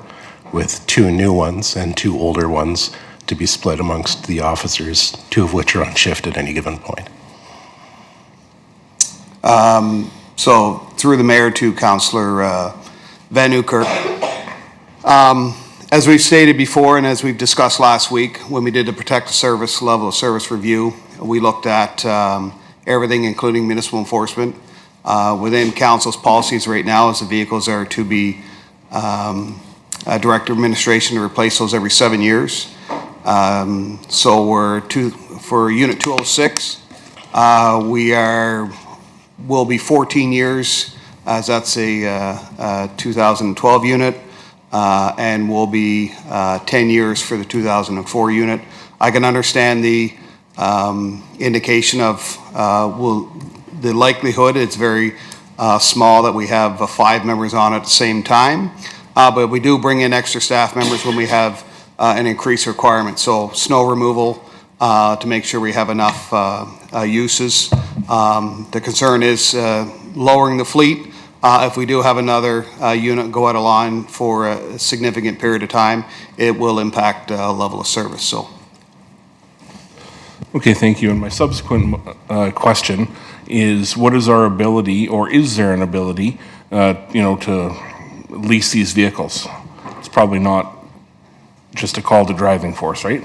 with 2 new ones and 2 older ones to be split amongst the officers, 2 of which are on shift at any given point. So through the mayor to Councillor Van Newkirk. As we've stated before and as we've discussed last week, when we did the protective service level of service review, we looked at everything including municipal enforcement. Within council's policies right now, as the vehicles are to be director of administration to replace those every 7 years. So for Unit 206, will be 14 years, as that's a 2012 unit, and will be 10 years for the 2004 unit. I can understand the indication of the likelihood. It's very small that we have 5 members on at the same time, but we do bring in extra staff members when we have an increased requirement. So snow removal to make sure we have enough uses. The concern is lowering the fleet. If we do have another unit go out of line for a significant period of time, it will impact level of service. So. Okay, thank you. And my subsequent question is, what is our ability, or is there an ability, to lease these vehicles? It's probably not just a call to driving force, right?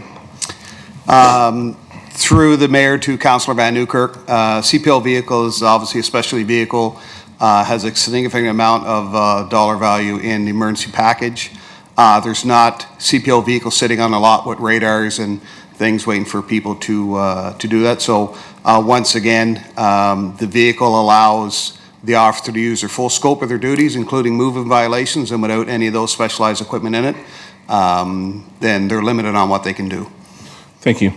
Through the mayor to Councillor Van Newkirk, CPL vehicle is obviously a specialty vehicle, has a significant amount of dollar value in the emergency package. There's not CPL vehicles sitting on a lot with radars and things waiting for people to do that. So once again, the vehicle allows the officer to use their full scope of their duties, including movement violations, and without any of those specialized equipment in it, then they're limited on what they can do. Thank you.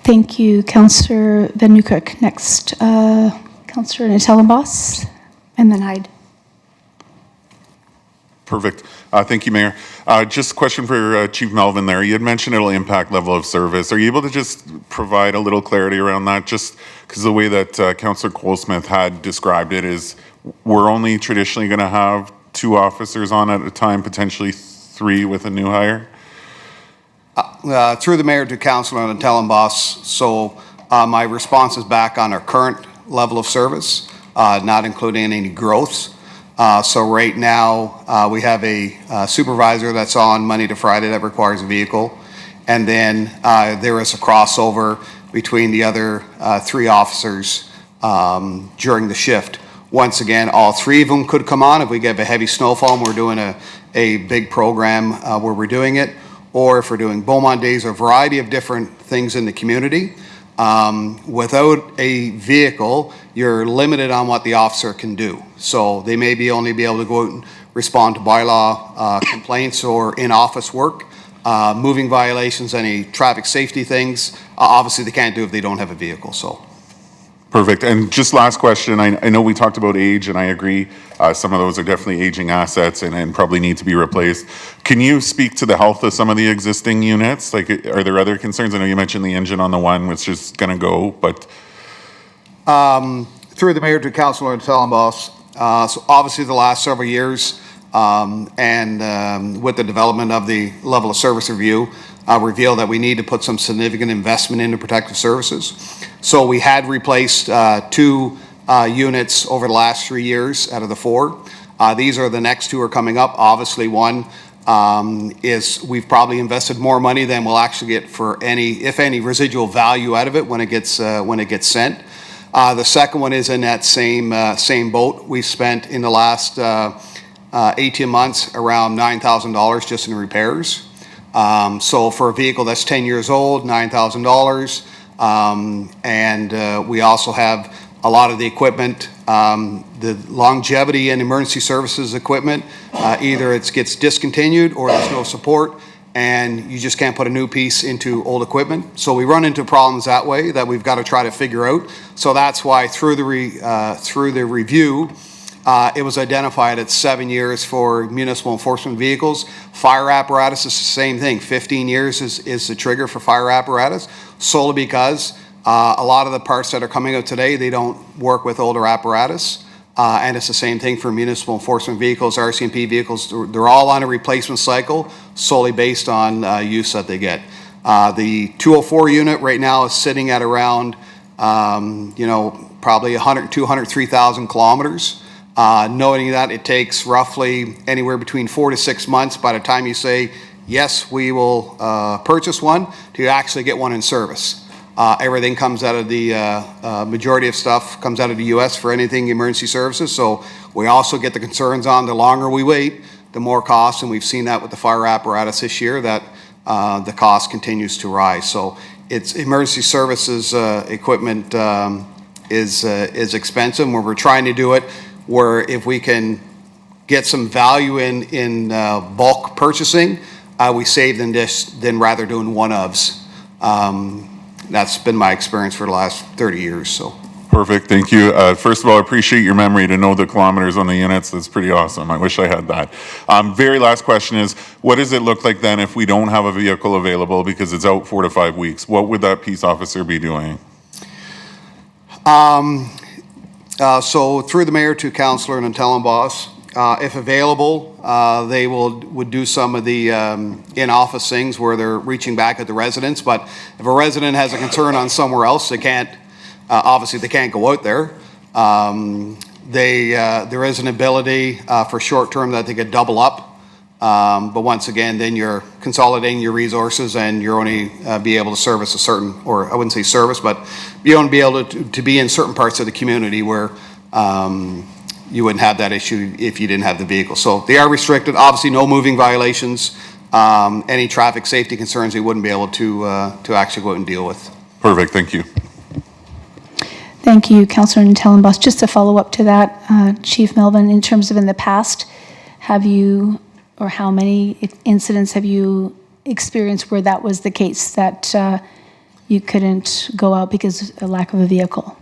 Thank you, Councillor Van Newkirk. Next, Councillor Tellenboss, and then Hyde. Perfect. Thank you, Mayor. Just a question for Chief Melvin there. You had mentioned it'll impact level of service. Are you able to just provide a little clarity around that? Just because the way that Councillor Colesmith had described it is we're only traditionally going to have 2 officers on at a time, potentially 3 with a new hire? Through the mayor to Councillor Tellenboss, so my response is back on our current level of service, not including any growths. So right now, we have a supervisor that's on Monday to Friday that requires a vehicle. And then there is a crossover between the other 3 officers during the shift. Once again, all 3 of them could come on if we get a heavy snowfall and we're doing a big program where we're doing it, or if we're doing Beaumont Days, a variety of different things in the community. Without a vehicle, you're limited on what the officer can do. So they may only be able to go out and respond to bylaw complaints or in-office work, moving violations, any traffic safety things. Obviously, they can't do if they don't have a vehicle. So. Perfect. And just last question, I know we talked about age, and I agree, some of those are definitely aging assets and probably need to be replaced. Can you speak to the health of some of the existing units? Like, are there other concerns? I know you mentioned the engine on the one, which is going to go, but... Through the mayor to Councilor Tellenboss, so obviously the last several years, and with the development of the level of service review, revealed that we need to put some significant investment into protective services. So we had replaced 2 units over the last 3 years out of the 4. These are the next 2 are coming up. Obviously, one is we've probably invested more money than we'll actually get for any, if any, residual value out of it when it gets sent. The second one is in that same boat. We spent in the last 18 months around $9,000 just in repairs. So for a vehicle that's 10 years old, $9,000. And we also have a lot of the equipment, the longevity and emergency services equipment, either it gets discontinued or there's no support and you just can't put a new piece into old equipment. So we run into problems that way that we've got to try to figure out. So that's why through the review, it was identified at 7 years for municipal enforcement vehicles. Fire apparatus is the same thing. 15 years is the trigger for fire apparatus, solely because a lot of the parts that are coming out today, they don't work with older apparatus. And it's the same thing for municipal enforcement vehicles, RCMP vehicles. They're all on a replacement cycle, solely based on use that they get. The 204 unit right now is sitting at around, probably 203,000 kilometers. Noting that it takes roughly anywhere between 4 to 6 months by the time you say, yes, we will purchase one, to actually get one in service. Everything comes out of the, majority of stuff comes out of the US for anything emergency services. So we also get the concerns on the longer we wait, the more costs, and we've seen that with the fire apparatus this year, that the cost continues to rise. So it's emergency services equipment is expensive, where we're trying to do it where if we can get some value in bulk purchasing, we save than rather doing one-ofs. That's been my experience for the last 30 years. So. Perfect, thank you. First of all, I appreciate your memory to know the kilometers on the units. That's pretty awesome. I wish I had that. Very last question is, what does it look like then if we don't have a vehicle available because it's out 4 to 5 weeks? What would that peace officer be doing? So through the mayor to Councillor Tellenboss, if available, they would do some of the in-office things where they're reaching back at the residents. But if a resident has a concern on somewhere else, they can't. Obviously, they can't go out there. There is an ability for short term that they could double up. But once again, then you're consolidating your resources and you're only be able to service a certain, or I wouldn't say service, but you only be able to be in certain parts of the community where you wouldn't have that issue if you didn't have the vehicle. So they are restricted. Obviously, no moving violations. Any traffic safety concerns they wouldn't be able to actually go out and deal with. Perfect, thank you. Thank you, Councillor Tellenboss. Just to follow up to that, Chief Melvin, in terms of in the past, have you, or how many incidents have you experienced where that was the case, that you couldn't go out because of a lack of a vehicle?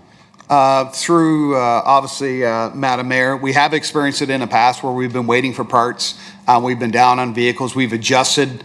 Through, obviously, Madam Mayor, we have experienced it in the past where we've been waiting for parts. We've been down on vehicles. We've adjusted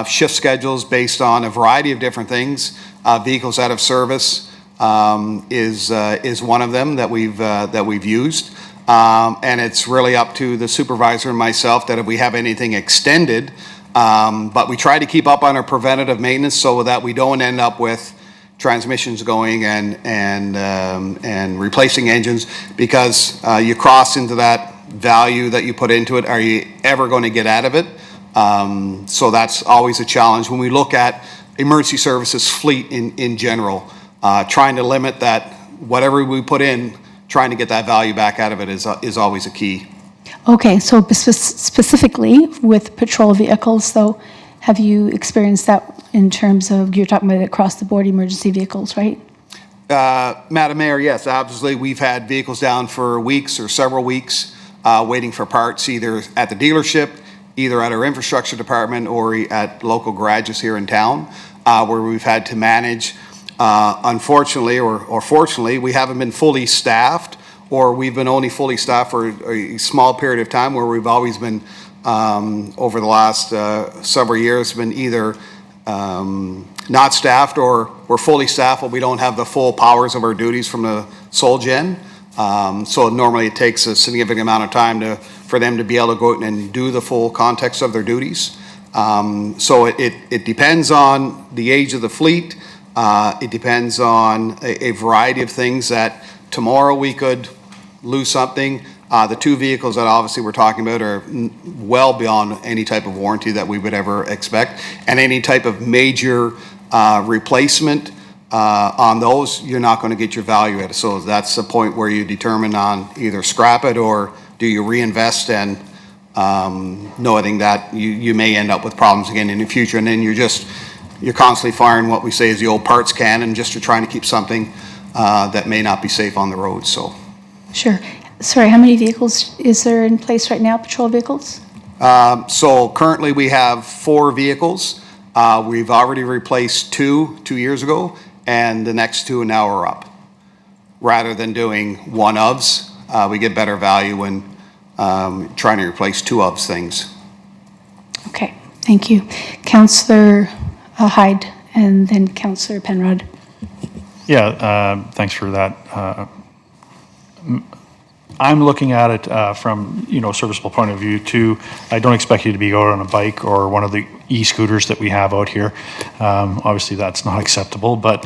shift schedules based on a variety of different things. Vehicles out of service is one of them that we've used. And it's really up to the supervisor and myself that if we have anything extended, but we try to keep up on our preventative maintenance so that we don't end up with transmissions going and replacing engines, because you cross into that value that you put into it. Are you ever going to get out of it? So that's always a challenge when we look at emergency services fleet in general. Trying to limit that, whatever we put in, trying to get that value back out of it is always a key. Okay, so specifically with patrol vehicles, though, have you experienced that in terms of, you're talking about across-the-board emergency vehicles, right? Madam Mayor, yes, obviously we've had vehicles down for weeks or several weeks waiting for parts, either at the dealership, either at our infrastructure department, or at local garages here in town, where we've had to manage Unfortunately, or fortunately, we haven't been fully staffed, or we've been only fully staffed for a small period of time, where we've always been, over the last several years, been either not staffed or we're fully staffed, but we don't have the full powers of our duties from the sole gen. So normally it takes a significant amount of time for them to be able to go out and do the full context of their duties. So it depends on the age of the fleet. It depends on a variety of things that tomorrow we could lose something. The two vehicles that obviously we're talking about are well beyond any type of warranty that we would ever expect. And any type of major replacement on those, you're not going to get your value at it. So that's the point where you determine on either scrap it or do you reinvest, and knowing that you may end up with problems again in the future. And then you're constantly firing what we say is the old parts cannon, just to trying to keep something that may not be safe on the road. So. Sure. Sorry, how many vehicles is there in place right now, patrol vehicles? So currently we have 4 vehicles. We've already replaced 2 years ago, and the next 2 now are up. Rather than doing one-ofs, we get better value when trying to replace 2-ofs things. Okay, thank you. Councillor Hyde, and then Councillor Penrod. Yeah, thanks for that. I'm looking at it from, serviceable point of view too. I don't expect you to be out on a bike or one of the e-scooters that we have out here. Obviously that's not acceptable, but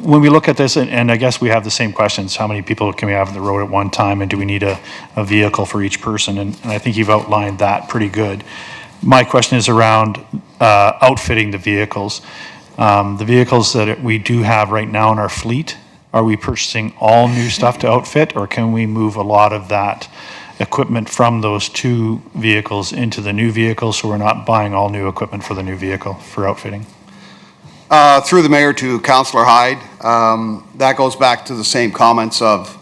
when we look at this, and I guess we have the same questions, how many people can we have on the road at one time, and do we need a vehicle for each person? And I think you've outlined that pretty good. My question is around outfitting the vehicles. The vehicles that we do have right now in our fleet, are we purchasing all new stuff to outfit, or can we move a lot of that equipment from those 2 vehicles into the new vehicle, so we're not buying all new equipment for the new vehicle for outfitting? Through the mayor to Councillor Hyde, that goes back to the same comments of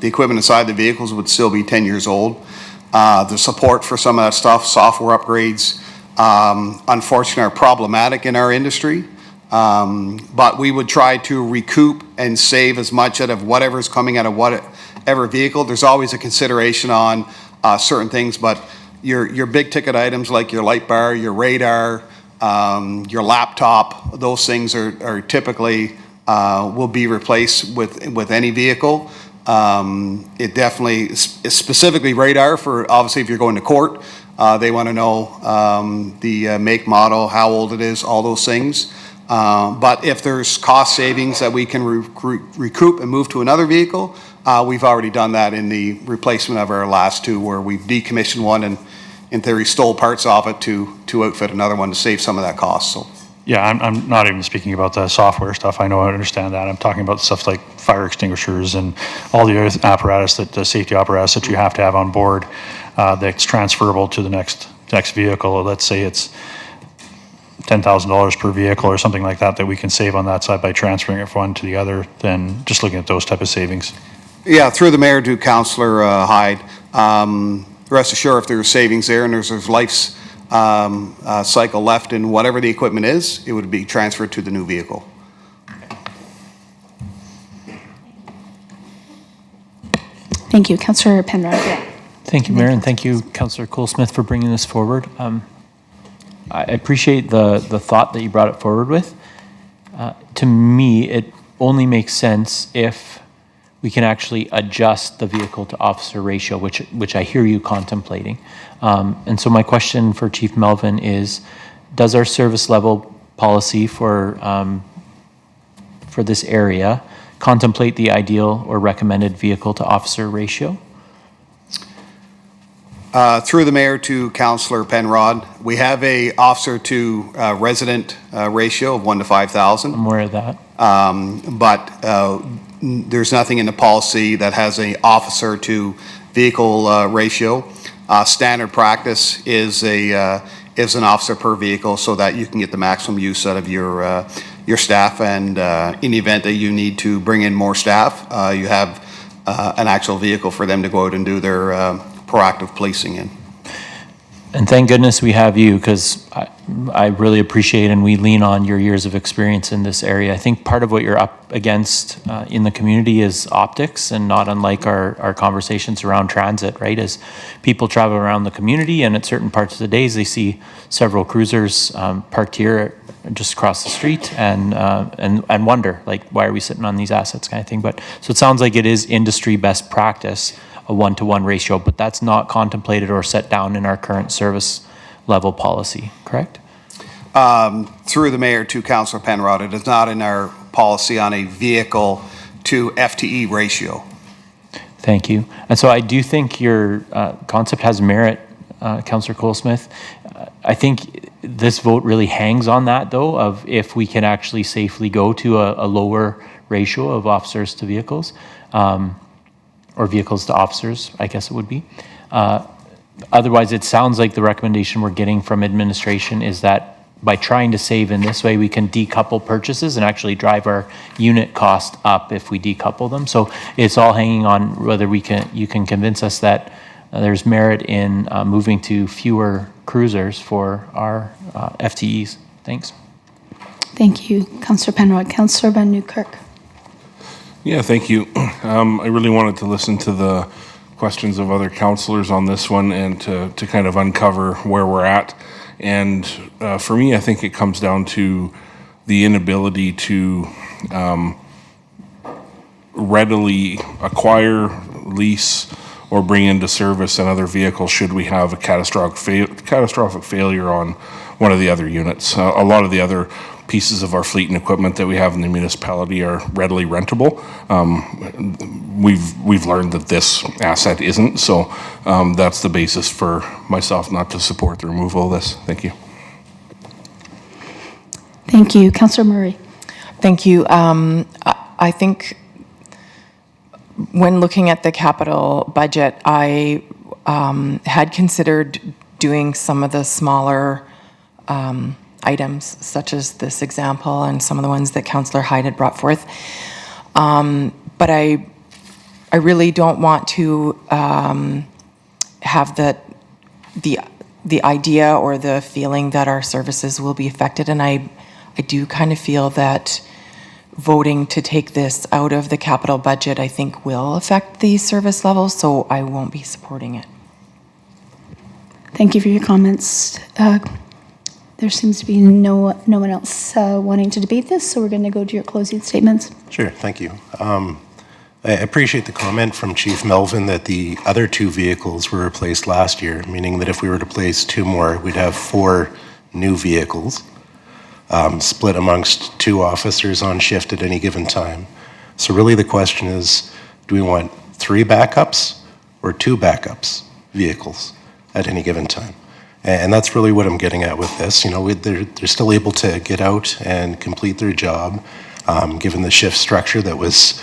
the equipment inside the vehicles would still be 10 years old. The support for some of that stuff, software upgrades, unfortunately are problematic in our industry. But we would try to recoup and save as much out of whatever's coming out of whatever vehicle. There's always a consideration on certain things, but your big ticket items like your light bar, your radar, your laptop, those things are typically will be replaced with any vehicle. It definitely, specifically radar for obviously if you're going to court, they want to know the make, model, how old it is, all those things. But if there's cost savings that we can recoup and move to another vehicle, we've already done that in the replacement of our last 2, where we've decommissioned one and in theory stole parts off it to outfit another one to save some of that cost. So. Yeah, I'm not even speaking about the software stuff. I understand that. I'm talking about stuff like fire extinguishers and all the other apparatus, the safety apparatus that you have to have on board that's transferable to the next vehicle. Let's say it's $10,000 per vehicle or something like that we can save on that side by transferring it from one to the other, than just looking at those type of savings. Yeah, through the mayor to Councillor Hyde, rest assured if there's savings there and there's life's cycle left in whatever the equipment is, it would be transferred to the new vehicle. Thank you. Councillor Penrod. Yeah. Thank you, Mayor, and thank you, Councillor Coolsmith, for bringing this forward. I appreciate the thought that you brought it forward with. To me, it only makes sense if we can actually adjust the vehicle to officer ratio, which I hear you contemplating. And so my question for Chief Melvin is, does our service level policy for this area contemplate the ideal or recommended vehicle to officer ratio? Through the mayor to Councillor Penrod, we have a officer to resident ratio of 1 to 5,000. I'm aware of that. But there's nothing in the policy that has an officer to vehicle ratio. Standard practice is an officer per vehicle, so that you can get the maximum use out of your staff. And in the event that you need to bring in more staff, you have an actual vehicle for them to go out and do their proactive policing in. And thank goodness we have you, because I really appreciate and we lean on your years of experience in this area. I think part of what you're up against in the community is optics, and not unlike our conversations around transit, right? As people travel around the community and at certain parts of the days, they see several cruisers parked here just across the street and wonder, like, why are we sitting on these assets kind of thing. But so it sounds like it is industry best practice, a 1-to-1 ratio, but that's not contemplated or set down in our current service level policy, correct? Through the mayor to Councillor Penrod, it is not in our policy on a vehicle to FTE ratio. Thank you. And so I do think your concept has merit, Councillor Colesmith. I think this vote really hangs on that, though, of if we can actually safely go to a lower ratio of officers to vehicles. Or vehicles to officers, I guess it would be. Otherwise, it sounds like the recommendation we're getting from administration is that by trying to save in this way, we can decouple purchases and actually drive our unit cost up if we decouple them. So it's all hanging on whether you can convince us that there's merit in moving to fewer cruisers for our FTEs. Thanks. Thank you, Councillor Penrod. Councillor Van Newkirk. Yeah, thank you. I really wanted to listen to the questions of other councillors on this one and to kind of uncover where we're at. And for me, I think it comes down to the inability to readily acquire, lease, or bring into service another vehicle should we have a catastrophic failure on one of the other units. A lot of the other pieces of our fleet and equipment that we have in the municipality are readily rentable. We've learned that this asset isn't, so that's the basis for myself not to support the removal of this. Thank you. Thank you. Councillor Murray. Thank you. I think when looking at the capital budget, I had considered doing some of the smaller items, such as this example and some of the ones that Councillor Hyde had brought forth. But I really don't want to have the idea or the feeling that our services will be affected. And I do kind of feel that voting to take this out of the capital budget, I think, will affect the service levels, so I won't be supporting it. Thank you for your comments. There seems to be no one else wanting to debate this, so we're going to go to your closing statements. Sure, thank you. I appreciate the comment from Chief Melvin that the other 2 vehicles were replaced last year, meaning that if we were to place 2 more, we'd have 4 new vehicles split amongst 2 officers on shift at any given time. So really the question is, do we want 3 backups or 2 backups vehicles at any given time? And that's really what I'm getting at with this. You know, they're still able to get out and complete their job, given the shift structure that was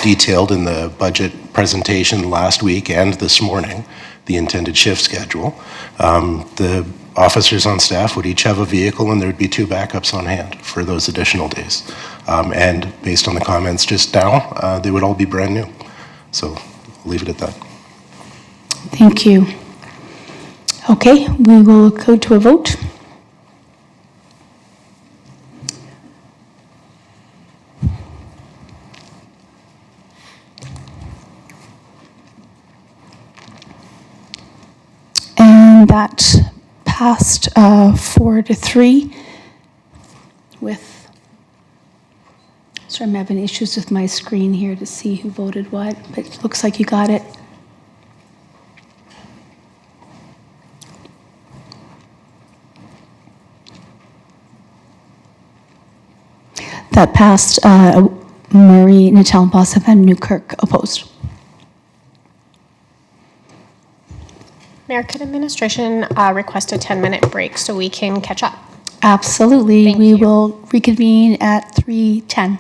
detailed in the budget presentation last week and this morning, the intended shift schedule. The officers on staff would each have a vehicle and there would be 2 backups on hand for those additional days. And based on the comments just now, they would all be brand new. So I'll leave it at that. Thank you. Okay, we will go to a vote. And that passed 4-3 with, sorry, I'm having issues with my screen here to see who voted what, but it looks like you got it. That passed. Murray, Natalenbos, and Newkirk opposed. Mayor, could administration request a 10-minute break so we can catch up? Absolutely. We will reconvene at 3:10.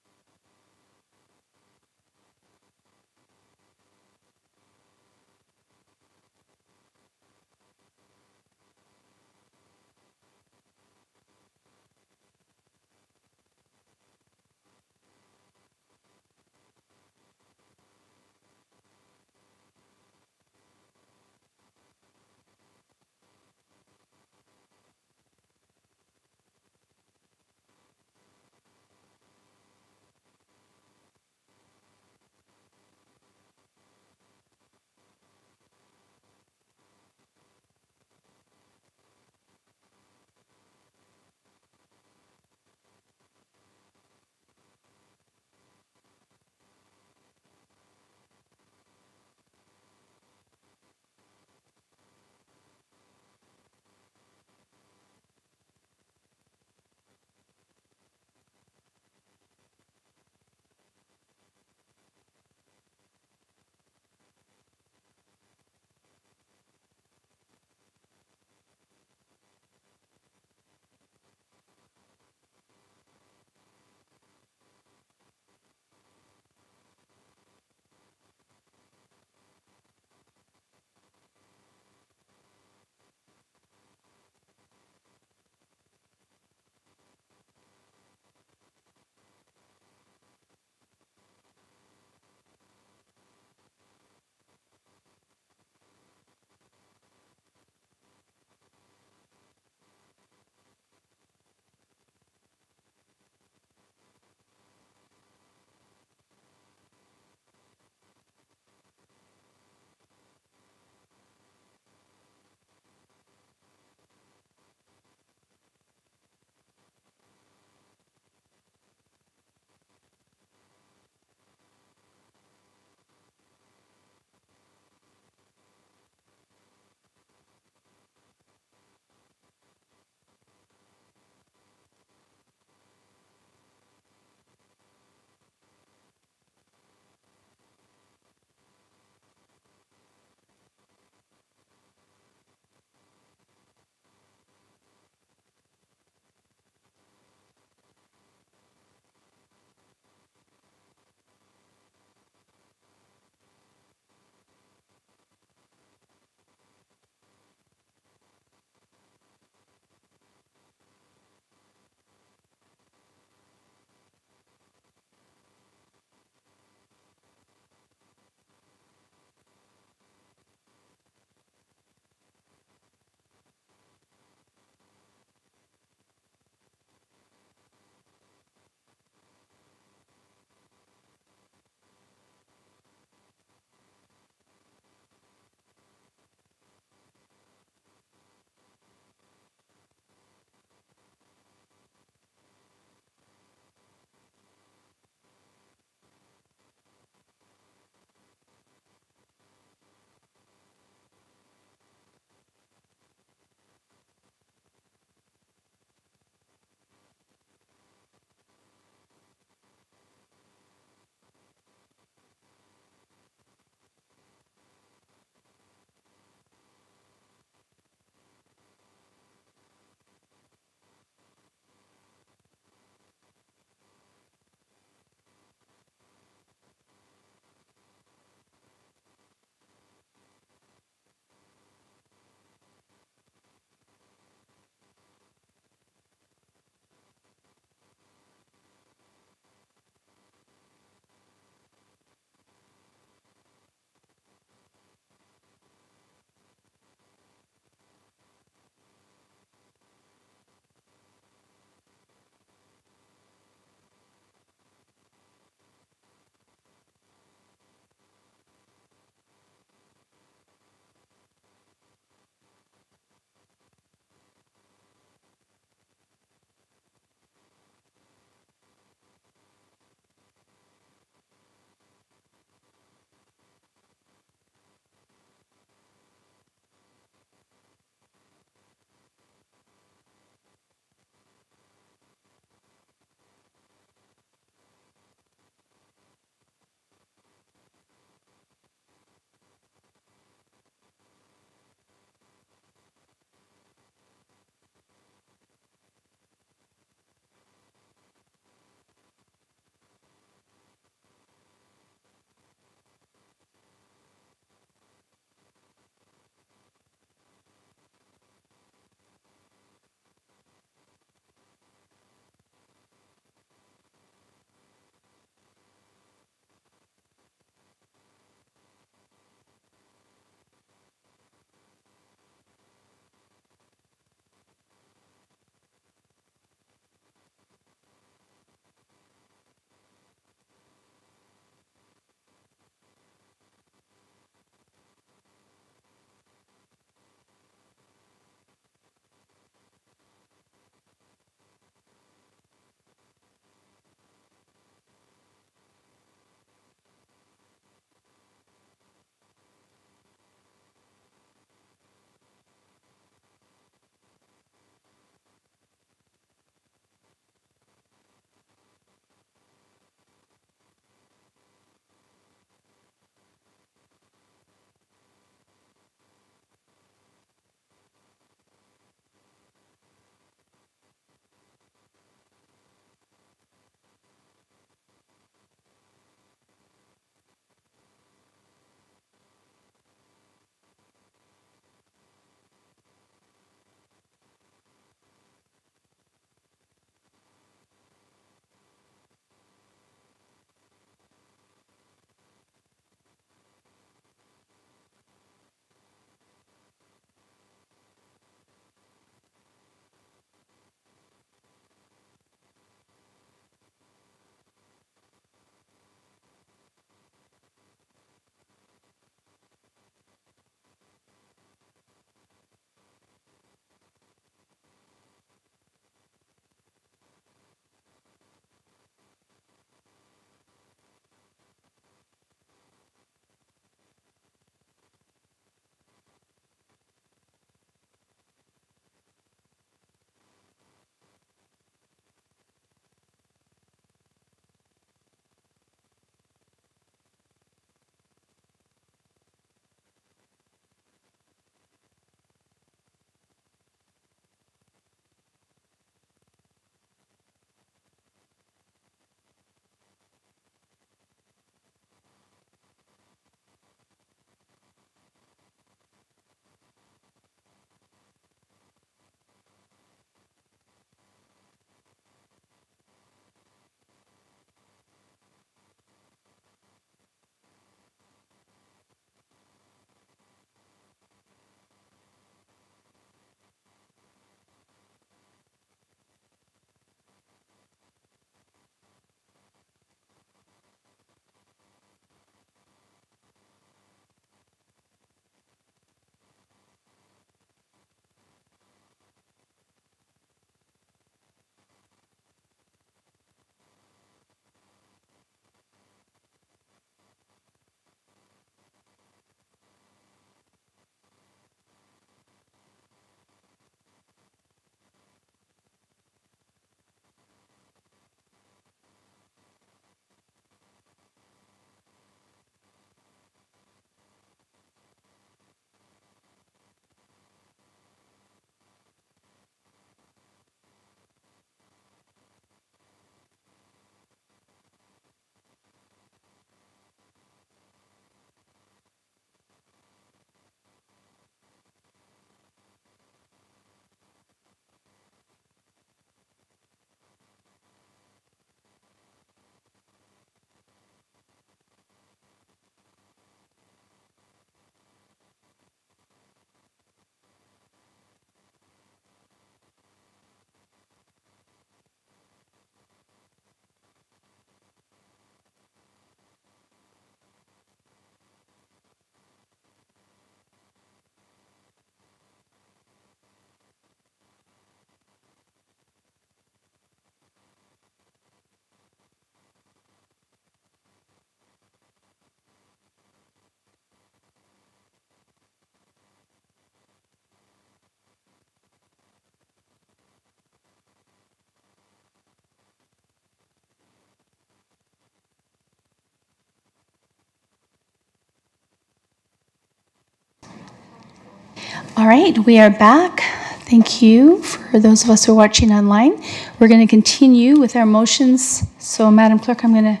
All right, we are back. Thank you for those of us who are watching online. We're going to continue with our motions. So, Madam Clerk, I'm going to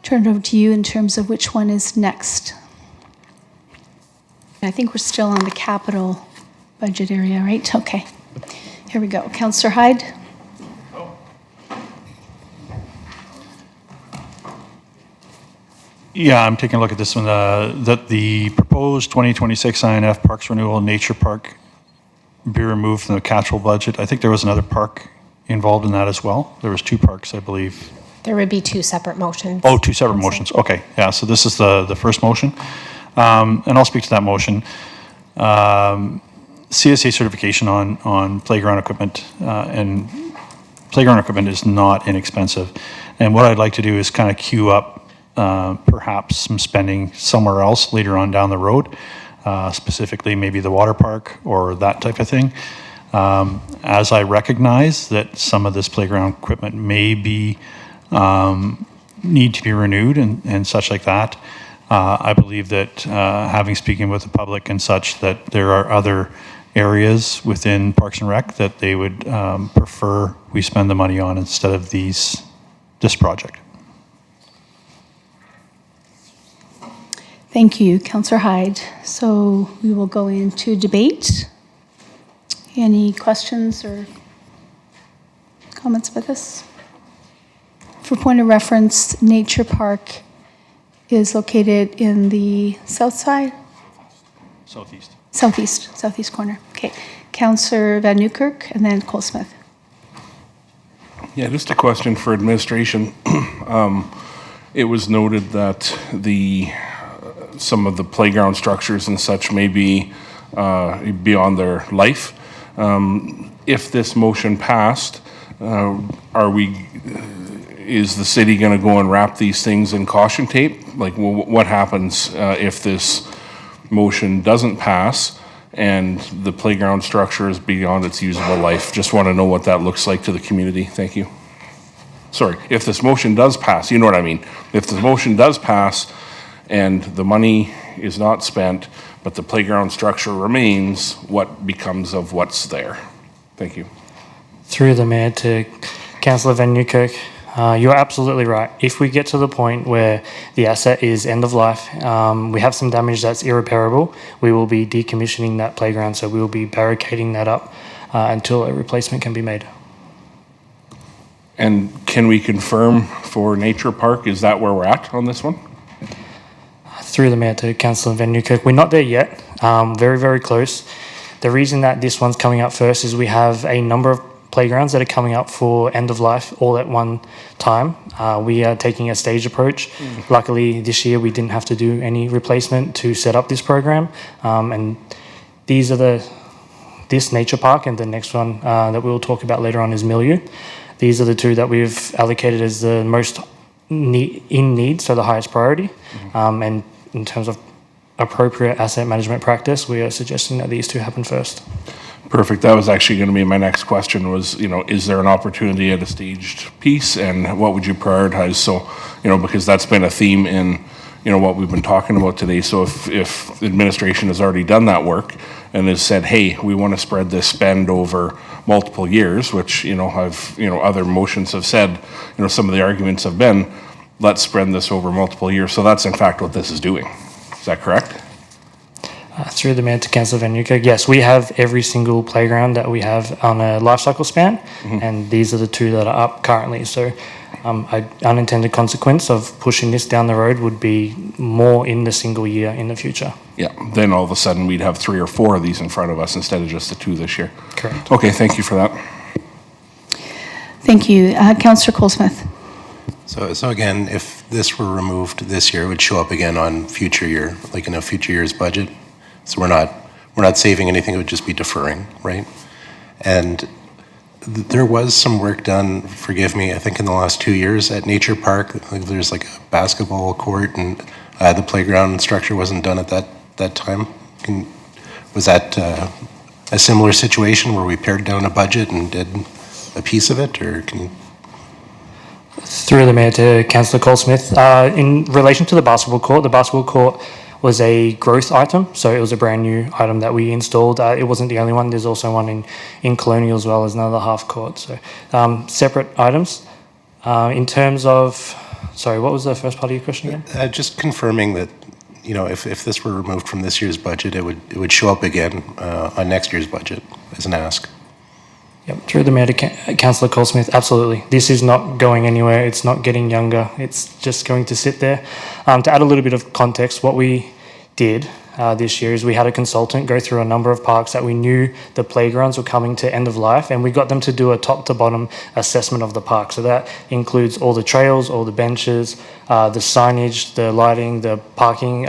turn it over to you in terms of which one is next. I think we're still on the capital budget area, right? Okay. Here we go. Councillor Hyde. Yeah, I'm taking a look at this one, that the proposed 2026 INF Parks Renewal Nature Park be removed from the capital budget. I think there was another park involved in that as well. There was 2 parks, I believe. There would be 2 separate motions. Oh, 2 separate motions. Okay, yeah, so this is the first motion. And I'll speak to that motion. CSA certification on playground equipment, and playground equipment is not inexpensive. And what I'd like to do is kind of queue up perhaps some spending somewhere else later on down the road, specifically maybe the water park or that type of thing. As I recognize that some of this playground equipment may be need to be renewed and such like that, I believe that having speaking with the public and such, that there are other areas within Parks and Rec that they would prefer we spend the money on instead of this project. Thank you, Councillor Hyde. So we will go into debate. Any questions or comments about this? For point of reference, Nature Park is located in the south side? Southeast. Southeast corner. Okay. Councillor Van Newkirk and then Cole Smith. Yeah, just a question for administration. It was noted that some of the playground structures and such may be beyond their life. If this motion passed, is the city going to go and wrap these things in caution tape? Like, what happens if this motion doesn't pass and the playground structure is beyond its usable life? Just want to know what that looks like to the community. Thank you. Sorry, if this motion does pass, you know what I mean. If the motion does pass and the money is not spent, but the playground structure remains, what becomes of what's there? Thank you. Through the Mayor to Councillor Van Newkirk, you're absolutely right. If we get to the point where the asset is end of life, we have some damage that's irreparable, we will be decommissioning that playground, so we will be barricading that up until a replacement can be made. And can we confirm for Nature Park, is that where we're at on this one? Through the Mayor to Councillor Van Newkirk, we're not there yet, very, very close. The reason that this one's coming up first is we have a number of playgrounds that are coming up for end of life all at one time. We are taking a staged approach. Luckily this year we didn't have to do any replacement to set up this program, and these are this nature park and the next one that we'll talk about later on is Milieu. These are the 2 that we've allocated as the most in need, so the highest priority, and in terms of appropriate asset management practice, we are suggesting that these 2 happen first. Perfect. That was actually going to be my next question was, is there an opportunity at a staged piece and what would you prioritize? So, because that's been a theme in, what we've been talking about today. So if administration has already done that work and has said, hey, we want to spread this spend over multiple years, which, other motions have said, some of the arguments have been, let's spread this over multiple years. So that's in fact what this is doing. Is that correct? Through the Mayor to Councillor Van Newkirk, yes, we have every single playground that we have on a life cycle span, and these are the 2 that are up currently. So an unintended consequence of pushing this down the road would be more in the single year in the future. Yeah, then all of a sudden we'd have 3 or 4 of these in front of us instead of just the 2 this year. Correct. Okay, thank you for that. Thank you. Councillor Cole Smith. So again, if this were removed this year, it would show up again on future year, like in a future year's budget. So we're not saving anything, it would just be deferring, right? And there was some work done, forgive me, I think in the last 2 years at Nature Park. Like there's like a basketball court and the playground structure wasn't done at that time. Was that a similar situation where we pared down a budget and did a piece of it, or can you? Through the Mayor to Councillor Cole Smith, in relation to the basketball court was a growth item. So it was a brand new item that we installed. It wasn't the only one. There's also one in Colonial as well as another half court. So separate items. In terms of, sorry, what was the first part of your question again? Just confirming that, you know, if this were removed from this year's budget, it would show up again on next year's budget as an ask. Yep, through the mayor to Councillor Cole-Smith, absolutely. This is not going anywhere. It's not getting younger. It's just going to sit there. To add a little bit of context, what we did this year is we had a consultant go through a number of parks that we knew the playgrounds were coming to end of life, and we got them to do a top to bottom assessment of the park. So that includes all the trails, all the benches, the signage, the lighting, the parking,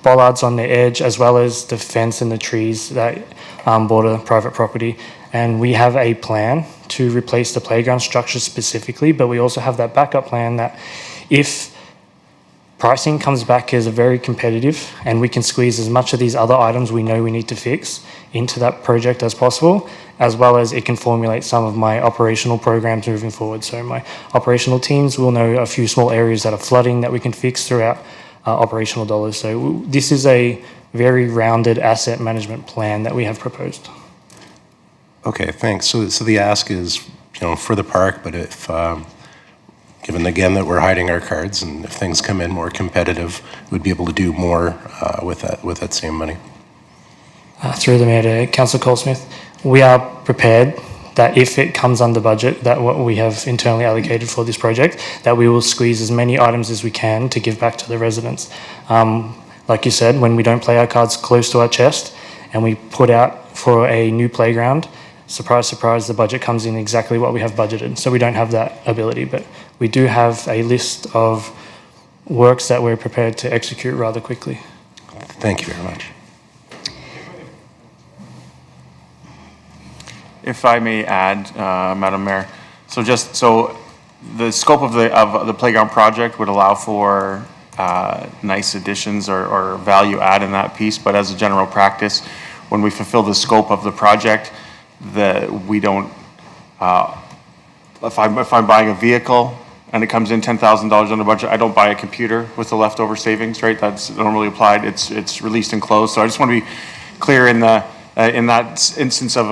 bollards on the edge, as well as the fence and the trees that border private property. And we have a plan to replace the playground structure specifically, but we also have that backup plan that if pricing comes back as very competitive and we can squeeze as much of these other items we know we need to fix into that project as possible, as well as it can formulate some of my operational programs moving forward. So my operational teams will know a few small areas that are flooding that we can fix throughout operational dollars. So this is a very rounded asset management plan that we have proposed. Okay, thanks. So the ask is, you know, for the park, but if, given again that we're hiding our cards, and if things come in more competitive, we'd be able to do more with that same money. Through the mayor to Councillor Cole-Smith, we are prepared that if it comes under budget, that what we have internally allocated for this project, that we will squeeze as many items as we can to give back to the residents. Like you said, when we don't play our cards close to our chest and we put out for a new playground, surprise, surprise, the budget comes in exactly what we have budgeted. So we don't have that ability, but we do have a list of works that we're prepared to execute rather quickly. Thank you very much. If I may add, Madam Mayor, so the scope of the playground project would allow for nice additions or value add in that piece, but as a general practice, when we fulfill the scope of the project, we don't, if I'm buying a vehicle and it comes in $10,000 under budget, I don't buy a computer with the leftover savings, right? That's normally applied. It's released and closed. So I just want to be clear in that instance of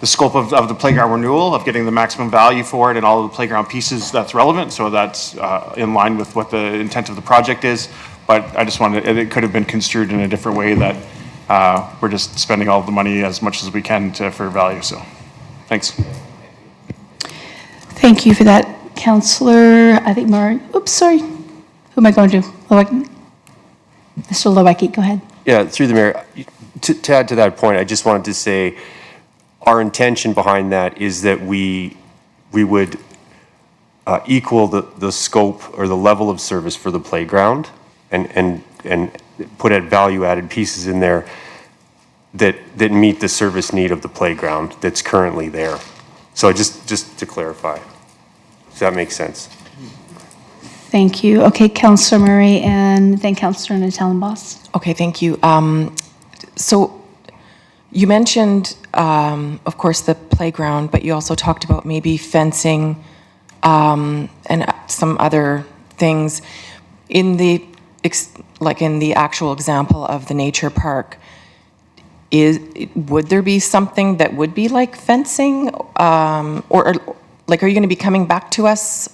the scope of the playground renewal, of getting the maximum value for it and all of the playground pieces that's relevant. So that's in line with what the intent of the project is. But I just wanted, it could have been construed in a different way that we're just spending all the money as much as we can for value. So thanks. Thank you for that, Councillor. I think oops, sorry. Who am I going to? Mr. Lowacki, go ahead. Yeah, through the mayor. To add to that point, I just wanted to say our intention behind that is that we would equal the scope or the level of service for the playground and put at value-added pieces in there that meet the service need of the playground that's currently there. So just to clarify, does that make sense? Thank you. Okay, Councillor Murray, and then Councillor Natellenbos. Okay, thank you. So you mentioned, of course, the playground, but you also talked about maybe fencing and some other things. In the actual example of the nature park, would there be something that would be like fencing, or like, are you going to be coming back to us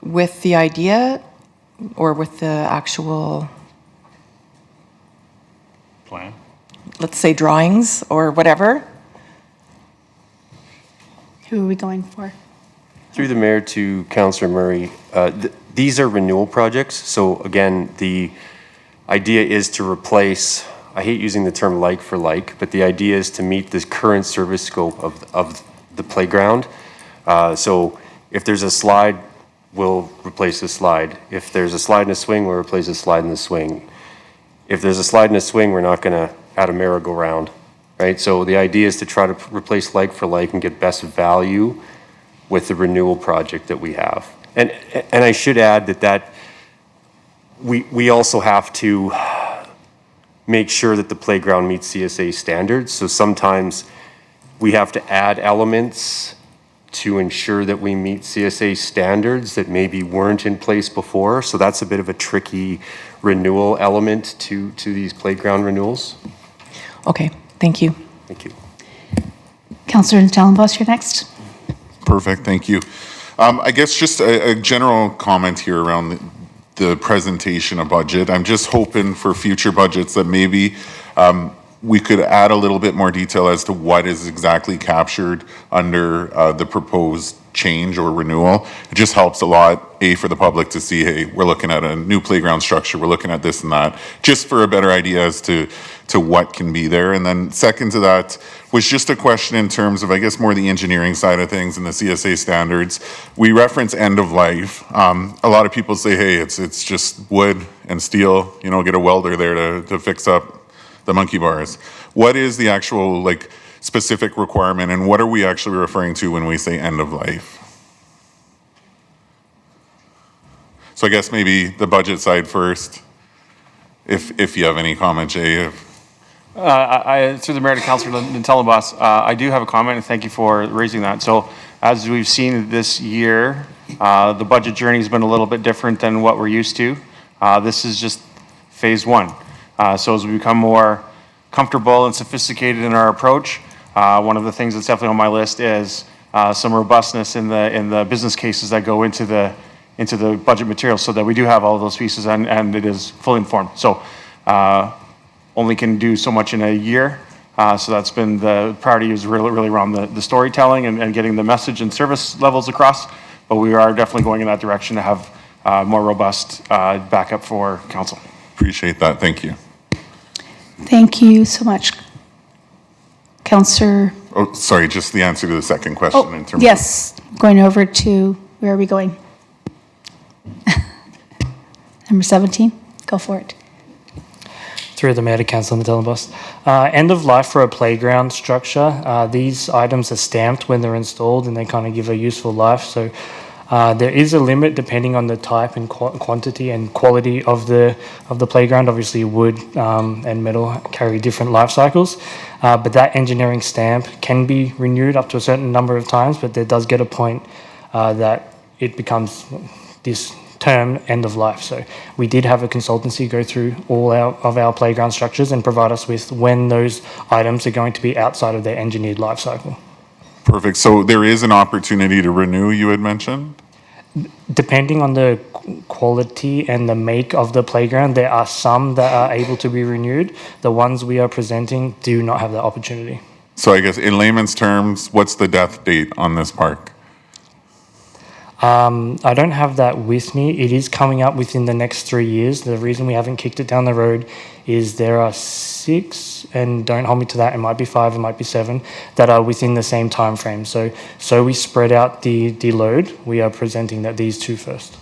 with the idea or with the actual plan? Let's say drawings or whatever? Who are we going for? Through the mayor to Councillor Murray, these are renewal projects. So again, the idea is to replace, I hate using the term like for like, but the idea is to meet the current service scope of the playground. So if there's a slide, we'll replace the slide. If there's a slide and a swing, we'll replace the slide and the swing. If there's a slide and a swing, we're not going to add a merry-go-round, right? So the idea is to try to replace like for like and get best value with the renewal project that we have. And I should add that we also have to make sure that the playground meets CSA standards. So sometimes we have to add elements to ensure that we meet CSA standards that maybe weren't in place before. So that's a bit of a tricky renewal element to these playground renewals. Okay, thank you. Thank you. Councillor Dellenboss, you're next. Perfect, thank you. I guess just a general comment here around the presentation of budget. I'm just hoping for future budgets that maybe we could add a little bit more detail as to what is exactly captured under the proposed change or renewal. It just helps a lot, A, for the public to see, hey, we're looking at a new playground structure, we're looking at this and that, just for a better idea as to what can be there. And then second to that was just a question in terms of, I guess, more the engineering side of things and the CSA standards. We reference end of life. A lot of people say, hey, it's just wood and steel, you know, get a welder there to fix up the monkey bars. What is the actual, like, specific requirement, and what are we actually referring to when we say end of life? So I guess maybe the budget side first, if you have any comment, Jay. Through the mayor to Councillor Dellenboss, I do have a comment, and thank you for raising that. So as we've seen this year, the budget journey has been a little bit different than what we're used to. This is just phase one. So as we become more comfortable and sophisticated in our approach, one of the things that's definitely on my list is some robustness in the business cases that go into the budget materials, so that we do have all of those pieces and it is fully informed. So only can do so much in a year. So that's been the priority, is really around the storytelling and getting the message and service levels across. But we are definitely going in that direction to have more robust backup for council. Appreciate that. Thank you. Thank you so much. Councillor. Oh, sorry, just the answer to the second question in terms yes, going over to, where are we going? Number 17, go for it. Through the mayor to Councillor Dellenboss. End of life for a playground structure. These items are stamped when they're installed and they kind of give a useful life. So there is a limit depending on the type and quantity and quality of the playground. Obviously, wood and metal carry different life cycles, but that engineering stamp can be renewed up to a certain number of times. But there does get a point that it becomes this term end of life. So we did have a consultancy go through all of our playground structures and provide us with when those items are going to be outside of their engineered life cycle. Perfect. So there is an opportunity to renew, you had mentioned? Depending on the quality and the make of the playground, there are some that are able to be renewed. The ones we are presenting do not have that opportunity. So I guess in layman's terms, what's the death date on this park? I don't have that with me. It is coming up within the next 3 years. The reason we haven't kicked it down the road is there are 6, and don't hold me to that, it might be 5, it might be 7, that are within the same time frame. So we spread out the load. We are presenting that these two first.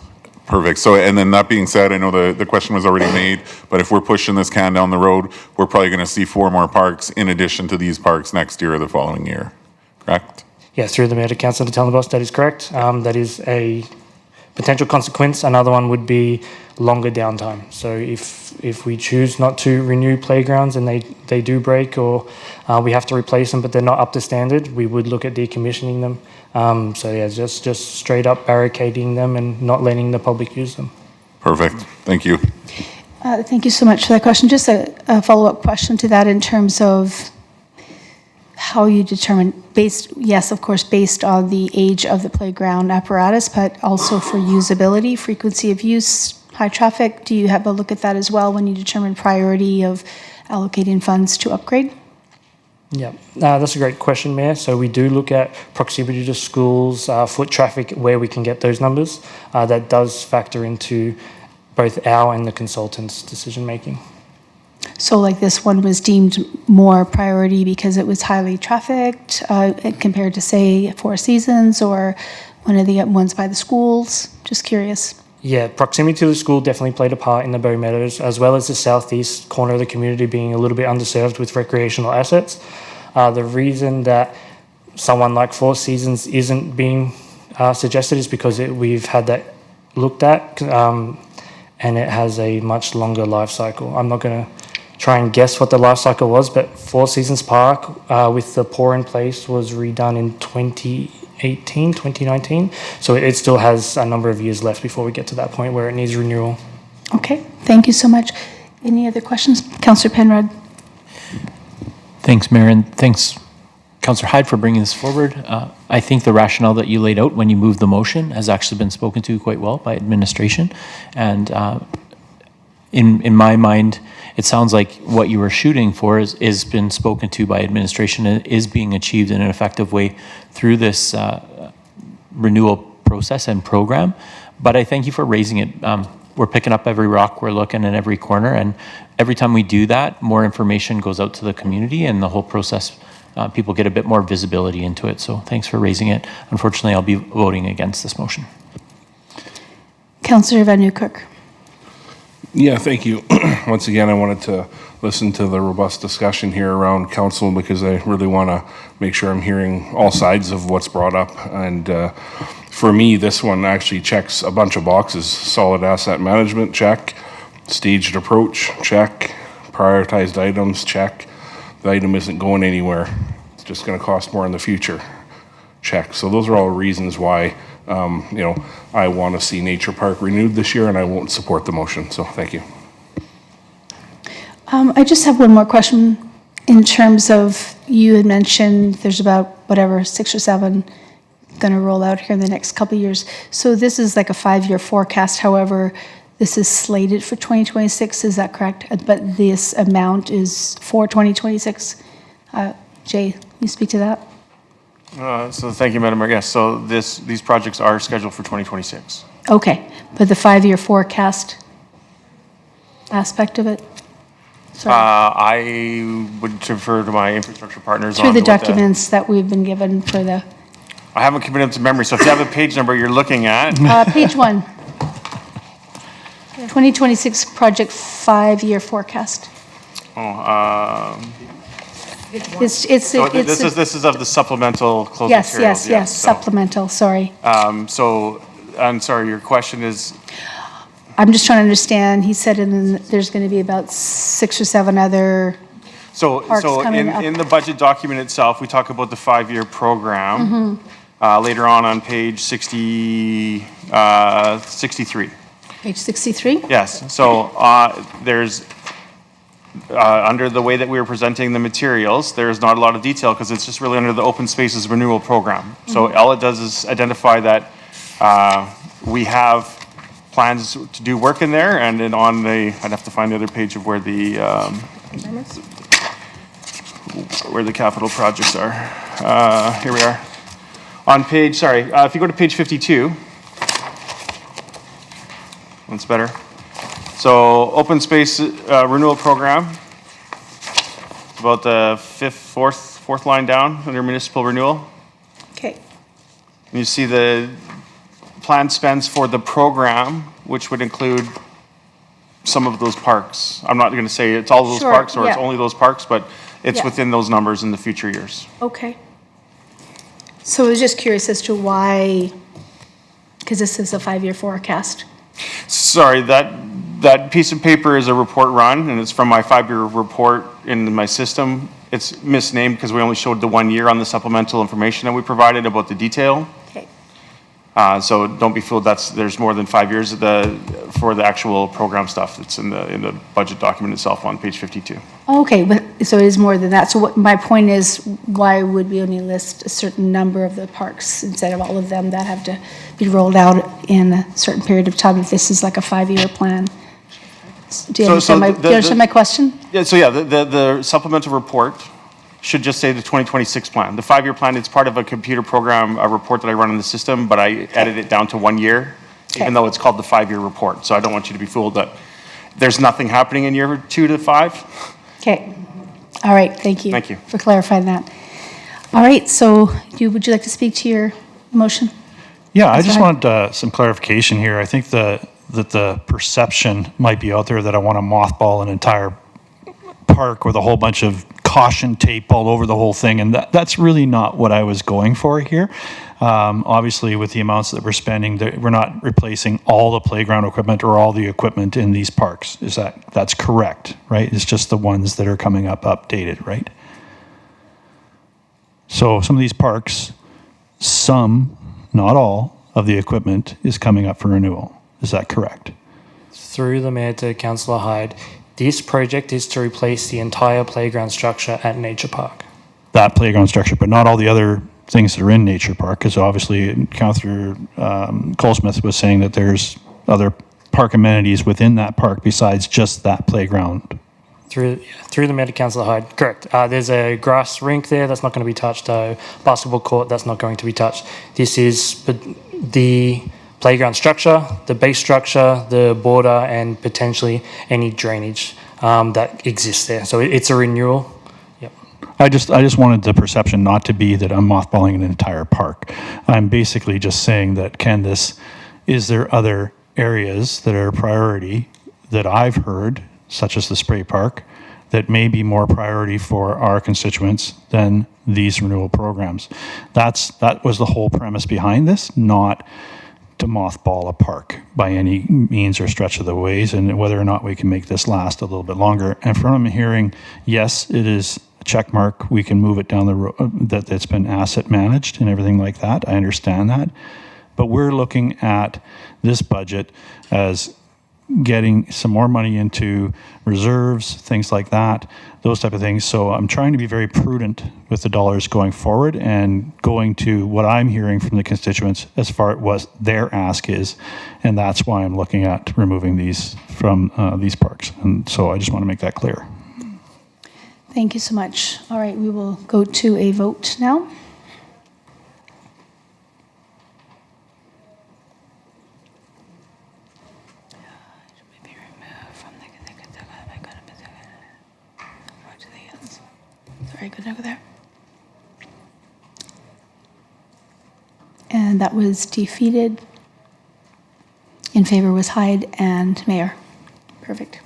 Perfect. So, and then that being said, I know the question was already made, but if we're pushing this can down the road, we're probably going to see 4 more parks in addition to these parks next year or the following year, correct? Yes, through the mayor to Councillor Dellenboss, that is correct. That is a potential consequence. Another one would be longer downtime. So if we choose not to renew playgrounds and they do break, or we have to replace them but they're not up to standard, we would look at decommissioning them. So yeah, just straight up barricading them and not letting the public use them. Perfect. Thank you. Thank you so much for that question. Just a follow-up question to that in terms of how you determine, yes, of course, based on the age of the playground apparatus, but also for usability, frequency of use, high traffic. Do you have a look at that as well when you determine priority of allocating funds to upgrade? Yeah, that's a great question, Mayor. So we do look at proximity to schools, foot traffic, where we can get those numbers. That does factor into both our and the consultant's decision making. So like this one was deemed more priority because it was highly trafficked compared to, say, Four Seasons or one of the ones by the schools? Just curious. Yeah, proximity to the school definitely played a part in the Bow Meadows, as well as the southeast corner of the community being a little bit underserved with recreational assets. The reason that someone like Four Seasons isn't being suggested is because we've had that looked at and it has a much longer life cycle. I'm not going to try and guess what the life cycle was, but Four Seasons Park with the pour in place was redone in 2018 2019. So it still has a number of years left before we get to that point where it needs renewal. Okay, thank you so much. Any other questions? Councillor Penrod? Thanks, Mayor, and thanks, Councillor Hyde, for bringing this forward. I think the rationale that you laid out when you moved the motion has actually been spoken to quite well by administration. And in my mind, it sounds like what you were shooting for is been spoken to by administration and is being achieved in an effective way through this renewal process and program. But I thank you for raising it. We're picking up every rock, we're looking in every corner, and every time we do that, more information goes out to the community, and the whole process, people get a bit more visibility into it. So thanks for raising it. Unfortunately, I'll be voting against this motion. Councillor Van Newkirk. Yeah, thank you. Once again, I wanted to listen to the robust discussion here around council because I really want to make sure I'm hearing all sides of what's brought up. And for me, this one actually checks a bunch of boxes. Solid asset management, check. Staged approach, check. Prioritized items, check. The item isn't going anywhere. It's just going to cost more in the future, check. So those are all reasons why I want to see Nature Park renewed this year, and I won't support the motion. So thank you. I just have one more question in terms of, you had mentioned there's about, whatever, 6 or 7 going to roll out here in the next couple of years. So this is like a 5-year forecast. However, this is slated for 2026, is that correct? But this amount is for 2026. Jay, you speak to that? So thank you, Madam Mayor. Yes, so these projects are scheduled for 2026. Okay, but the 5-year forecast aspect of it? Sorry. I would defer to my infrastructure partners Through on the what documents that we've been given for the... I haven't committed them to memory, so if you have a page number you're looking at. Page 1. 2026 project 5-year forecast. This is of the supplemental closing yes, materials. Yes, supplemental, sorry. So, I'm sorry, your question is? I'm just trying to understand, he said there's going to be about 6 or 7 other parks coming up. In the budget document itself, we talk about the 5-year program. Later on page 63. Page 63? Yes, so there's, under the way that we were presenting the materials, there's not a lot of detail because it's just really under the Open Spaces Renewal Program. So all it does is identify that we have plans to do work in there, and then on the, I'd have to find the other page of where the capital projects are. Here we are. On page, sorry, if you go to page 52, that's better. So open space renewal program, about the fourth line down under municipal renewal. Okay. And you see the planned spends for the program, which would include some of those parks. I'm not going to say it's all of those parks or it's only those parks, but it's within those numbers in the future years. Okay. So I was just curious as to why, because this is a 5-year forecast. Sorry, that piece of paper is a report run, and it's from my 5-year report in my system. It's misnamed because we only showed the 1 year on the supplemental information that we provided about the detail. Okay. So don't be fooled. There's more than 5 years for the actual program stuff. It's in the budget document itself on page 52. Okay, but so it is more than that. So what my point is, why would we only list a certain number of the parks instead of all of them that have to be rolled out in a certain period of time if this is like a 5-year plan? Do you understand my question? Yeah, so the supplemental report should just say the 2026 plan. The 5-year plan, it's part of a computer program, a report that I run in the system, but I edit it down to 1 year, even though it's called the 5-year report. So I don't want you to be fooled that there's nothing happening in year 2 to 5. Okay. All right, thank you. Thank you. For clarifying that. All right, so would you like to speak to your motion? Yeah, I just want some clarification here. I think that the perception might be out there that I want to mothball an entire park with a whole bunch of caution tape all over the whole thing, and that's really not what I was going for here. Obviously, with the amounts that we're spending, we're not replacing all the playground equipment or all the equipment in these parks. That's correct, right? It's just the ones that are coming up updated, right? So some of these parks, some, not all, of the equipment is coming up for renewal. Is that correct? Through the mayor to Councillor Hyde, this project is to replace the entire playground structure at Nature Park. That playground structure, but not all the other things that are in Nature Park, because obviously Councillor Colesmith was saying that there's other park amenities within that park besides just that playground. Through the mayor to Councillor Hyde, correct. There's a grass rink there that's not going to be touched. Basketball court that's not going to be touched. This is the playground structure, the base structure, the border, and potentially any drainage that exists there. So it's a renewal. Yep. I just wanted the perception not to be that I'm mothballing an entire park. I'm basically just saying that is there other areas that are a priority that I've heard, such as the spray park, that may be more priority for our constituents than these renewal programs. That was the whole premise behind this, not to mothball a park by any means or stretch of the ways, and whether or not we can make this last a little bit longer. And from what I'm hearing, yes, it is a check mark. We can move it down the road, that it's been asset managed and everything like that. I understand that. But we're looking at this budget as getting some more money into reserves, things like that, those type of things. So I'm trying to be very prudent with the dollars going forward and going to what I'm hearing from the constituents as far as what their ask is. And that's why I'm looking at removing these from these parks. And so I just want to make that clear. Thank you so much. All right, we will go to a vote now. Sorry, go over there. And that was defeated. In favor was Hyde and Mayor. Perfect.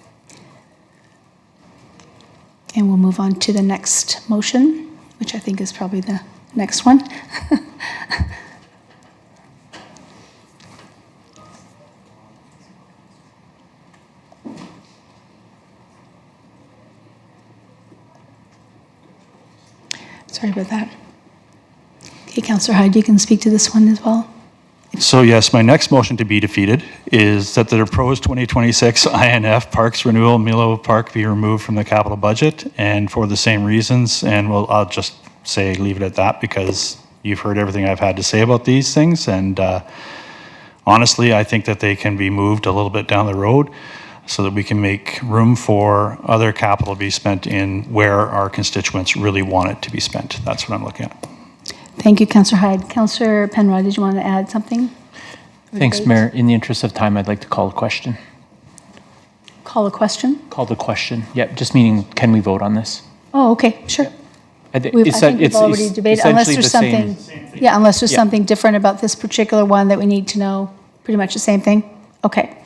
And we'll move on to the next motion, which I think is probably the next one. Sorry about that. Okay, Councillor Hyde, you can speak to this one as well. So yes, my next motion to be defeated is that the proposed 2026 INF Parks Renewal Milo Park be removed from the capital budget, and for the same reasons. And I'll just say leave it at that, because you've heard everything I've had to say about these things. And honestly, I think that they can be moved a little bit down the road so that we can make room for other capital to be spent in where our constituents really want it to be spent. That's what I'm looking at. Thank you, Councillor Hyde. Councillor Penrod, did you want to add something? Thanks, Mayor. In the interest of time, I'd like to call a question. Call a question? Call the question. Yeah, just meaning, can we vote on this? Oh, okay, sure. I think we've already debated, unless there's something, unless there's something different about this particular one that we need to know. Pretty much the same thing? Okay.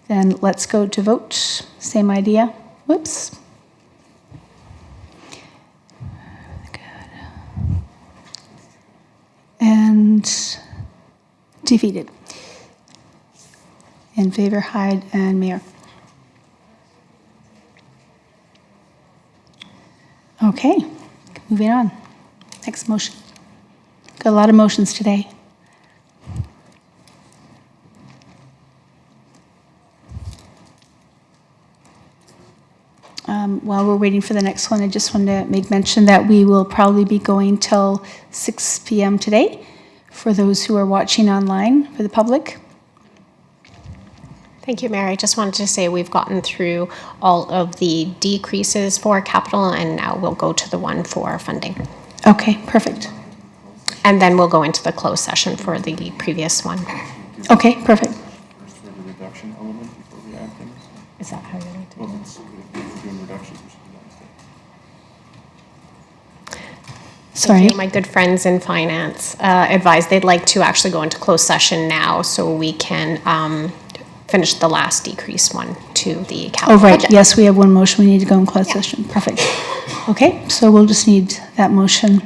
Then let's go to vote. Same idea. Whoops. Good. And defeated. In favor, Hyde and Mayor. Okay, moving on. Next motion. Got a lot of motions today. While we're waiting for the next one, I just want to make mention that we will probably be going till 6 p.m. today for those who are watching online, for the public. Thank you, Mayor. I just wanted to say we've gotten through all of the decreases for capital, and now we'll go to the one for funding. Okay, perfect. And then we'll go into the closed session for the previous one. Okay, perfect. First for the reduction element before we add things. Is that how you're going to do it? If we're doing reductions, we should do that instead. Sorry. Thank you. My good friends in finance advised they'd like to actually go into closed session now so we can finish the last decrease one to the capital Oh, right. budget. Yes, we have one motion. We need to go in closed session. Perfect. Okay, so we'll just need that motion.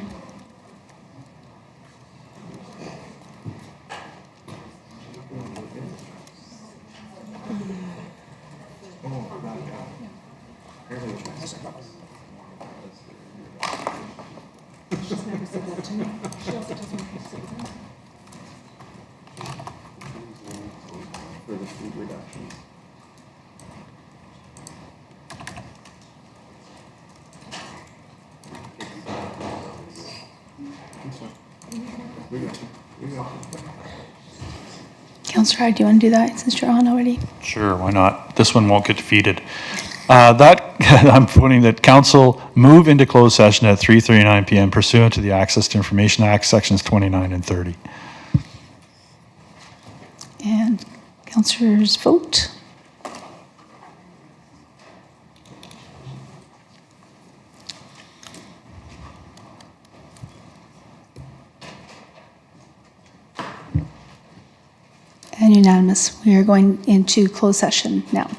Councillor Hyde, do you want to do that since you're on already? Sure, why not? This one won't get defeated. I'm putting that council move into closed session at 3:39 PM pursuant to the Access to Information Act, sections 29 and 30. And councillors vote. And unanimous. We are going into closed session now.